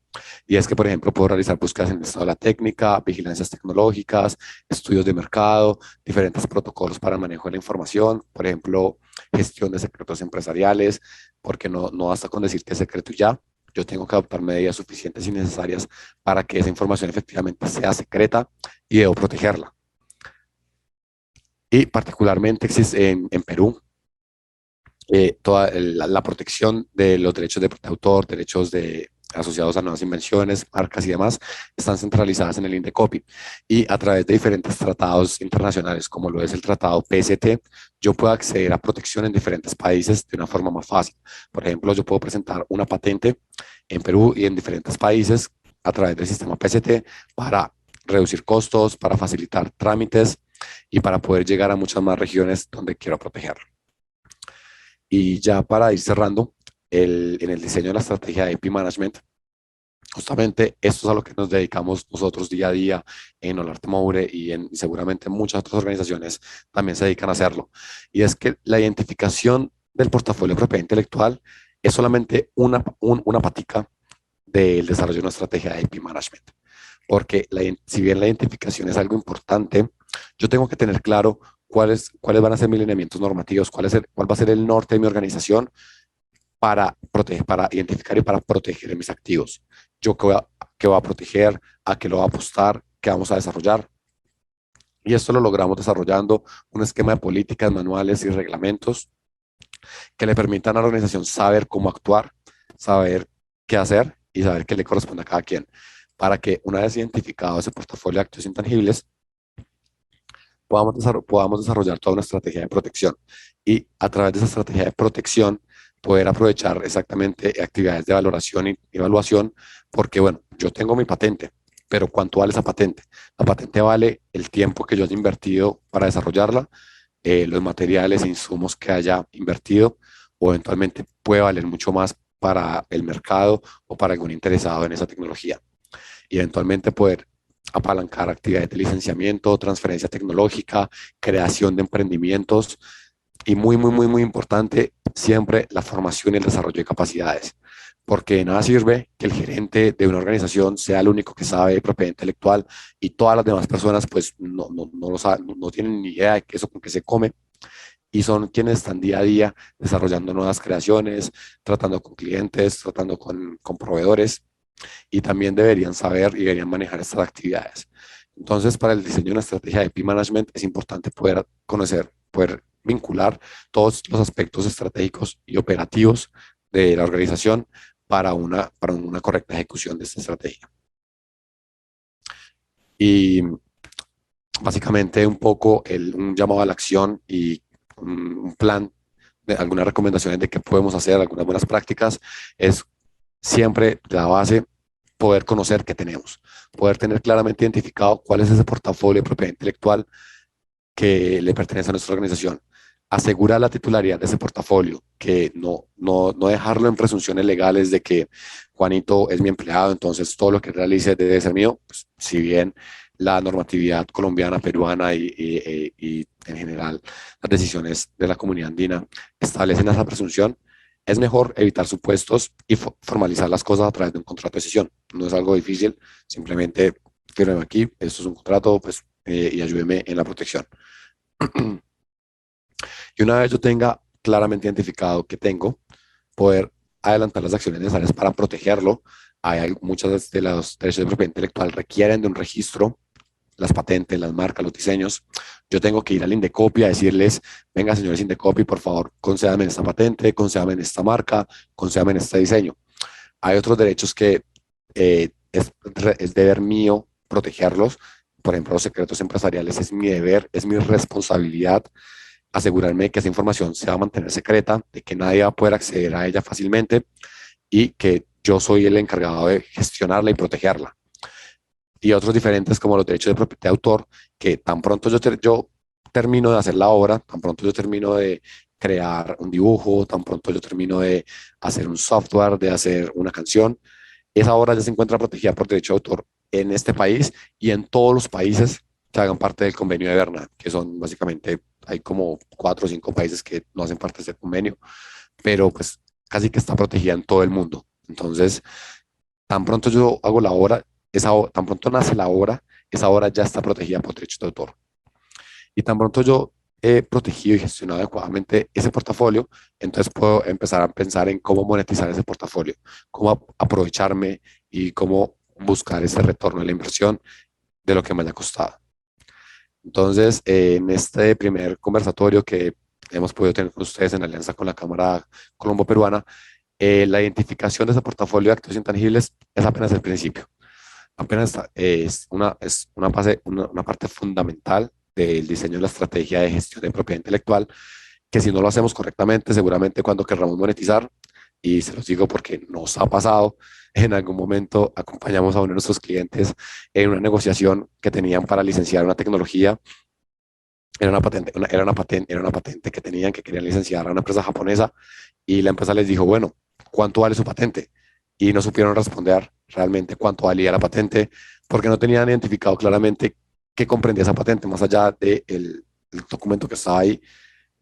Y es que, por ejemplo, puedo realizar búsquedas en el estado de la técnica, vigilancias tecnológicas, estudios de mercado, diferentes protocolos para el manejo de la información, por ejemplo, gestión de secretos empresariales, porque no basta con decir que es secreto y ya. Yo tengo que adoptar medidas suficientes y necesarias para que esa información efectivamente sea secreta y debo protegerla. Y particularmente existe en Perú, toda la protección de los derechos de autor, asociados a nuevas invenciones, marcas y demás, están centralizadas en el INDECOPI. Y a través de diferentes tratados internacionales, como lo es el tratado PST, yo puedo acceder a protección en diferentes países de una forma más fácil. Por ejemplo, yo puedo presentar una patente en Perú y en diferentes países a través del sistema PST para reducir costos, para facilitar trámites y para poder llegar a muchas más regiones donde quiero proteger. Y ya para ir cerrando, en el diseño de la estrategia de IP Management, Justamente esto es a lo que nos dedicamos nosotros día a día en Olarte Moure y seguramente muchas otras organizaciones también se dedican a hacerlo. Y es que la identificación del portafolio de propiedad intelectual es solamente una patica del desarrollo de una estrategia de IP management. Porque si bien la identificación es algo importante, yo tengo que tener claro cuáles van a ser mis lineamientos normativos, cuál va a ser el norte de mi organización para proteger, para identificar y para proteger mis activos. Yo qué voy a proteger, a qué lo voy a apostar, qué vamos a desarrollar. Y esto lo logramos desarrollando un esquema de políticas, manuales y reglamentos que le permitan a la organización saber cómo actuar, saber qué hacer y saber qué le corresponde a cada quien, para que una vez identificado ese portafolio de activos intangibles, podamos desarrollar toda una estrategia de protección y a través de esa estrategia de protección poder aprovechar exactamente actividades de valoración y evaluación, porque bueno, yo tengo mi patente, pero ¿cuánto vale esa patente? La patente vale el tiempo que yo haya invertido para desarrollarla, los materiales e insumos que haya invertido, o eventualmente puede valer mucho más para el mercado o para algún interesado en esa tecnología. Y eventualmente poder apalancar actividades de licenciamiento, transferencia tecnológica, creación de emprendimientos y muy importante, siempre la formación y el desarrollo de capacidades. Porque de nada sirve que el gerente de una organización sea el único que sabe de propiedad intelectual y todas las demás personas pues no lo saben, no tienen ni idea de qué eso con qué se come y son quienes están día a día desarrollando nuevas creaciones, tratando con clientes, tratando con proveedores y también deberían saber y deberían manejar estas actividades. Entonces, para el diseño de una estrategia de IP management es importante poder conocer, poder vincular todos los aspectos estratégicos y operativos de la organización para una correcta ejecución de esta estrategia. Y básicamente un poco un llamado a la acción y un plan de algunas recomendaciones de qué podemos hacer, algunas buenas prácticas, es siempre la base poder conocer qué tenemos, poder tener claramente identificado cuál es ese portafolio de propiedad intelectual que le pertenece a nuestra organización. Asegurar la titularidad de ese portafolio, que no dejarlo en presunciones legales de que Juanito es mi empleado, entonces todo lo que realice debe ser mío, pues, si bien la normatividad colombiana, peruana y en general las decisiones de la comunidad andina establecen esa presunción, es mejor evitar supuestos y formalizar las cosas a través de un contrato de cesión. No es algo difícil, simplemente firme aquí, esto es un contrato, pues, y ayúdeme en la protección. Y una vez yo tenga claramente identificado que tengo, poder adelantar las acciones necesarias para protegerlo. Muchas de los derechos de propiedad intelectual requieren de un registro, las patentes, las marcas, los diseños. Yo tengo que ir al Indecopi a decirles, venga, señores Indecopi, por favor, concédame esta patente, concédame esta marca, concédame este diseño. Hay otros derechos que es deber mío protegerlos. Por ejemplo, los secretos empresariales es mi deber, es mi responsabilidad asegurarme de que esa información se va a mantener secreta, de que nadie va a poder acceder a ella fácilmente y que yo soy el encargado de gestionarla y protegerla. Y otros diferentes como los derechos de propiedad de autor, que tan pronto yo termino de hacer la obra, tan pronto yo termino de crear un dibujo, tan pronto yo termino de hacer un software, de hacer una canción, esa obra ya se encuentra protegida por derecho de autor en este país y en todos los países que hagan parte del convenio de Berna, que son básicamente, hay como 4 o 5 países que no hacen parte de este convenio, pero pues casi que está protegida en todo el mundo. Entonces, tan pronto yo hago la obra, tan pronto nace la obra, esa obra ya está protegida por derecho de autor. Y tan pronto yo he protegido y gestionado adecuadamente ese portafolio, entonces puedo empezar a pensar en cómo monetizar ese portafolio, cómo aprovecharme y cómo buscar ese retorno de la inversión de lo que me haya costado. Entonces, en este primer conversatorio que hemos podido tener con ustedes en alianza con la Cámara Colombo-Peruana, la identificación de ese portafolio de activos intangibles es apenas el principio. Apenas es una parte fundamental del diseño de la estrategia de gestión de propiedad intelectual, que si no lo hacemos correctamente, seguramente cuando queramos monetizar, y se los digo porque nos ha pasado, en algún momento acompañamos a uno de nuestros clientes en una negociación que tenían para licenciar una tecnología, era una patente que tenían, que querían licenciar a una empresa japonesa, y la empresa les dijo, bueno, ¿cuánto vale su patente? y no supieron responder realmente cuánto valía la patente, porque no tenían identificado claramente qué comprendía esa patente, más allá del el documento que estaba ahí.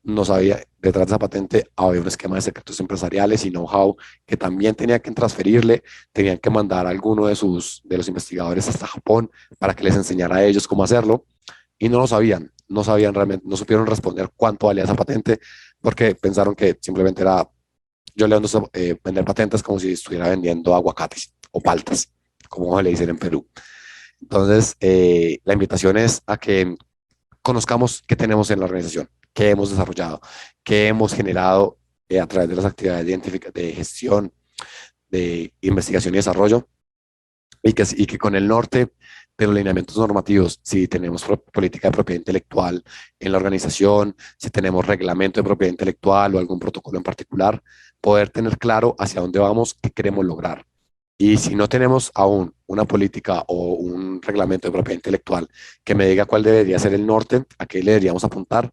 No sabía, detrás de esa patente había un esquema de secretos empresariales y know-how que también tenían que transferirle, tenían que mandar a alguno de los investigadores hasta Japón para que les enseñara a ellos cómo hacerlo, y no lo sabían, no sabían realmente, no supieron responder cuánto valía esa patente, porque pensaron que simplemente era, yo le ando vender patentes como si estuviera vendiendo aguacates o paltas, como le dicen en Perú. Entonces, la invitación es a que conozcamos qué tenemos en la organización, qué hemos desarrollado, qué hemos generado a través de las actividades de gestión, de investigación y desarrollo, y que con el norte de los lineamientos normativos, si tenemos política de propiedad intelectual en la organización, si tenemos reglamento de propiedad intelectual o algún protocolo en particular, poder tener claro hacia dónde vamos, qué queremos lograr. Y si no tenemos aún una política o un reglamento de propiedad intelectual que me diga cuál debería ser el norte, a qué le deberíamos apuntar,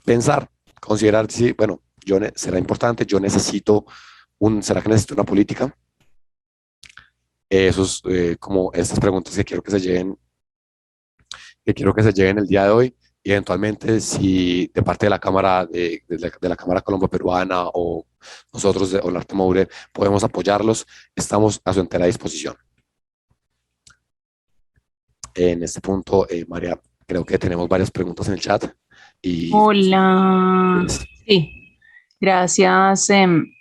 pensar, considerar si, bueno, será importante, yo necesito ¿será que necesito una política? Esos, como estas preguntas que quiero que se lleven el día de hoy, y eventualmente si de parte de la Cámara, de la Cámara Colombo-Peruana o nosotros de Olarte Moure podemos apoyarlos, estamos a su entera disposición. En este punto, María, creo que tenemos varias preguntas en el chat. Y Hola, sí, gracias.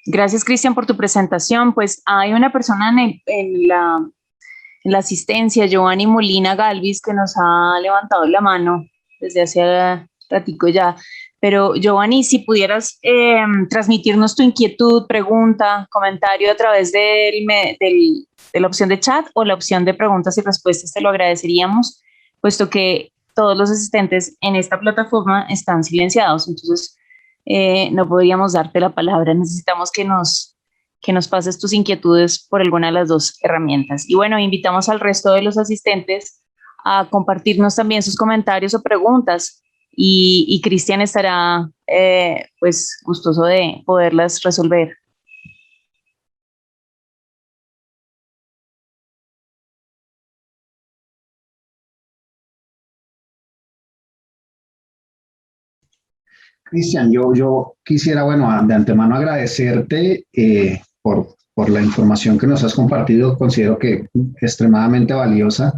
Gracias, Cristian, por tu presentación. Pues hay una persona en la asistencia, Giovanni Molina Galvis, que nos ha levantado la mano desde hace ratico ya. Pero Giovanni, si pudieras transmitirnos tu inquietud, pregunta, comentario a través de la opción de chat o la opción de preguntas y respuestas, te lo agradeceríamos, puesto que todos los asistentes en esta plataforma están silenciados. Entonces, no podríamos darte la palabra. Necesitamos que nos pases tus inquietudes por alguna de las dos herramientas. Y bueno, invitamos al resto de los asistentes a compartirnos también sus comentarios o preguntas, y Cristian estará pues gustoso de poderlas resolver. Cristian, yo quisiera, bueno, de antemano agradecerte por la información que nos has compartido. Considero que extremadamente valiosa.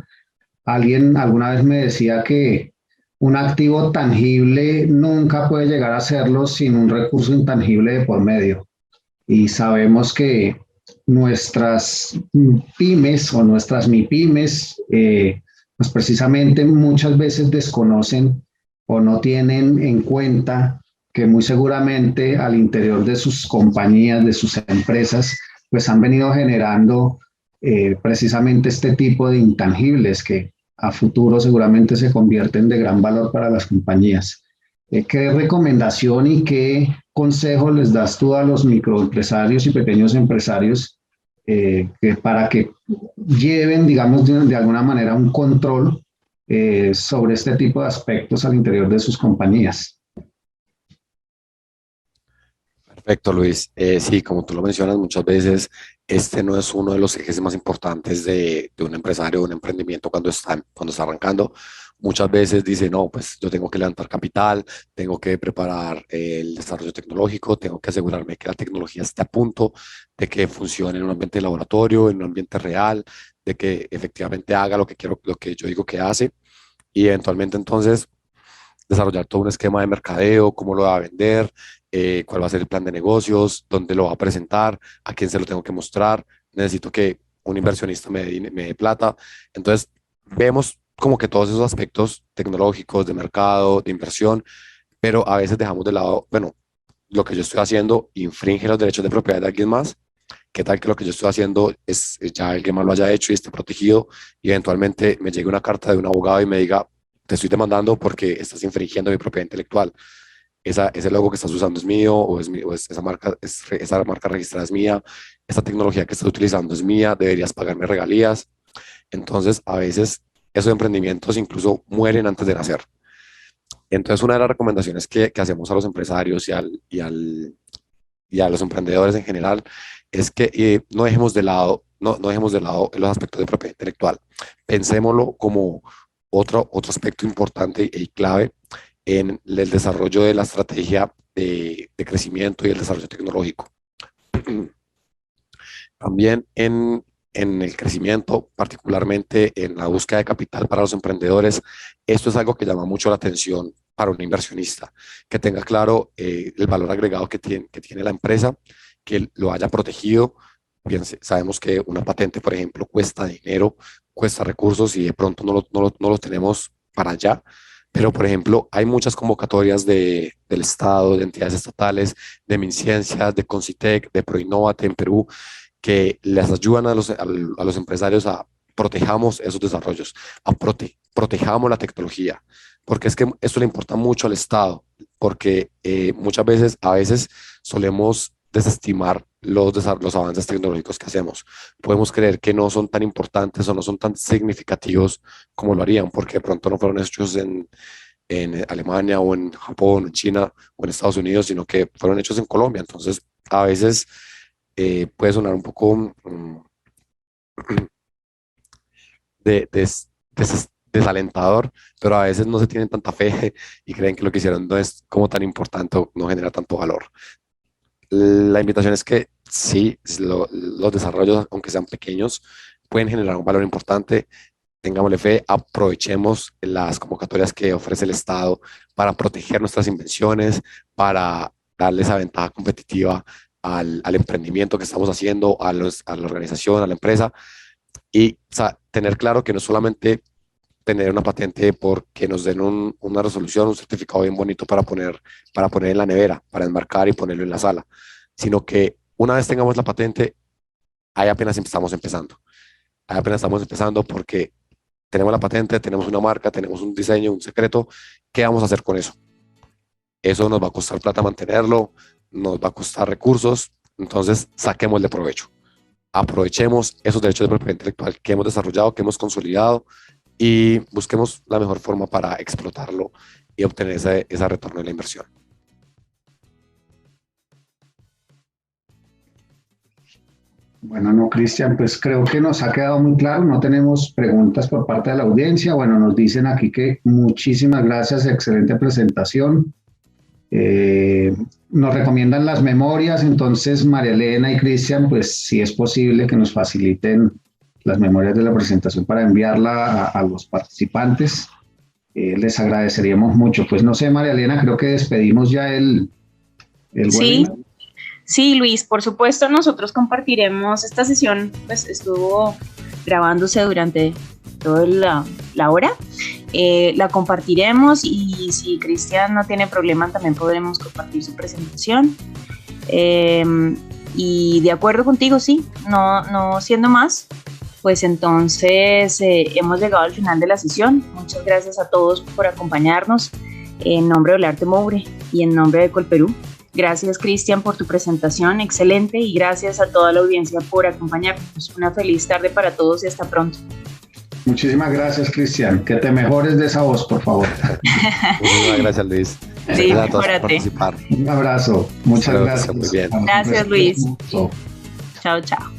Alguien alguna vez me decía que un activo tangible nunca puede llegar a serlo sin un recurso intangible de por medio. Y sabemos que nuestras pymes o nuestras MIPYMES, pues precisamente muchas veces desconocen o no tienen en cuenta que muy seguramente al interior de sus compañías, de sus empresas, pues han venido generando precisamente este tipo de intangibles que a futuro seguramente se convierten de gran valor para las compañías. ¿Qué recomendación y qué consejo les das tú a los microempresarios y pequeños empresarios para que lleven, digamos, de alguna manera un control sobre este tipo de aspectos al interior de sus compañías? Perfecto, Luis. Sí, como tú lo mencionas, muchas veces este no es uno de los ejes más importantes de un empresario, de un emprendimiento cuando está arrancando. Muchas veces dice, no, pues yo tengo que levantar capital, tengo que preparar el desarrollo tecnológico, tengo que asegurarme que la tecnología esté a punto, de que funcione en un ambiente de laboratorio, en un ambiente real, de que efectivamente haga lo que quiero, lo que yo digo que hace, y eventualmente entonces desarrollar todo un esquema de mercadeo, cómo lo va a vender, cuál va a ser el plan de negocios, dónde lo va a presentar, a quién se lo tengo que mostrar, necesito que un inversionista me dé plata. Entonces, vemos como que todos esos aspectos tecnológicos, de mercado, de inversión, pero a veces dejamos de lado, bueno, lo que yo estoy haciendo infringe los derechos de propiedad de alguien más. ¿Qué tal que lo que yo estoy haciendo ya alguien más lo haya hecho y esté protegido, y eventualmente me llegue una carta de un abogado y me diga, te estoy demandando porque estás infringiendo mi propiedad intelectual? Ese logo que estás usando es mío, esa marca registrada es mía, esta tecnología que estás utilizando es mía, deberías pagarme regalías. Entonces, a veces esos emprendimientos incluso mueren antes de nacer. Entonces, una de las recomendaciones que hacemos a los empresarios y a los emprendedores en general es que no dejemos de lado, no dejemos de lado los aspectos de propiedad intelectual. Pensémoslo como otro aspecto importante y clave en el desarrollo de la estrategia de crecimiento y el desarrollo tecnológico. También en el crecimiento, particularmente en la búsqueda de capital para los emprendedores, esto es algo que llama mucho la atención para un inversionista, que tenga claro el valor agregado que tiene la empresa, que lo haya protegido. Bien, sabemos que una patente, por ejemplo, cuesta dinero, cuesta recursos y de pronto no lo tenemos para allá. Pero, por ejemplo, hay muchas convocatorias del Estado, de entidades estatales, de MinCiencias, de Concitec, de Proinnovate en Perú, que les ayudan a los empresarios a protejamos esos desarrollos, protejamos la tecnología, porque es que esto le importa mucho al Estado, porque a veces solemos desestimar los avances tecnológicos que hacemos. Podemos creer que no son tan importantes o no son tan significativos como lo harían, porque de pronto no fueron hechos en Alemania o en Japón, en China o en Estados Unidos, sino que fueron hechos en Colombia. Entonces, a veces puede sonar un poco desalentador, pero a veces no se tienen tanta fe y creen que lo que hicieron no es como tan importante o no genera tanto valor. La invitación es que sí, los desarrollos, aunque sean pequeños, pueden generar un valor importante. Tengámosle fe, aprovechemos las convocatorias que ofrece el Estado para proteger nuestras invenciones, para darle esa ventaja competitiva al emprendimiento que estamos haciendo, a la organización, a la empresa, y tener claro que no solamente tener una patente porque nos den una resolución, un certificado bien bonito para poner en la nevera, para enmarcar y ponerlo en la sala, sino que una vez tengamos la patente, ahí apenas estamos empezando. Ahí apenas estamos empezando porque tenemos la patente, tenemos una marca, tenemos un diseño, un secreto. ¿Qué vamos a hacer con eso? Eso nos va a costar plata mantenerlo, nos va a costar recursos, entonces saquémosle provecho. Aprovechemos esos derechos de propiedad intelectual que hemos desarrollado, que hemos consolidado, y busquemos la mejor forma para explotarlo y obtener ese retorno de la inversión. Bueno, no, Cristian, pues creo que nos ha quedado muy claro, no tenemos preguntas por parte de la audiencia. Bueno, nos dicen aquí que muchísimas gracias, excelente presentación. Nos recomiendan las memorias, entonces María Elena y Cristian, pues si es posible que nos faciliten las memorias de la presentación para enviarla a los participantes. Les agradeceríamos mucho. Pues no sé, María Elena, creo que despedimos ya el webinar. Sí, Luis, por supuesto, nosotros compartiremos esta sesión, pues estuvo grabándose durante toda la hora. La compartiremos y si Cristian no tiene problema, también podremos compartir su presentación. Y de acuerdo contigo, sí, no siendo más, pues entonces hemos llegado al final de la sesión. Muchas gracias a todos por acompañarnos en nombre de Olarte Moure y en nombre de Colperú. Gracias, Cristian, por tu presentación, excelente, y gracias a toda la audiencia por acompañarnos. Una feliz tarde para todos y hasta pronto. Muchísimas gracias, Cristian. Que te mejores de esa voz, por favor. Muchísimas gracias, Luis. Sí, gracias a todos por mejórate. participar. Un abrazo. Muchas gracias. Muy bien. Gracias, Luis. Chao, chao.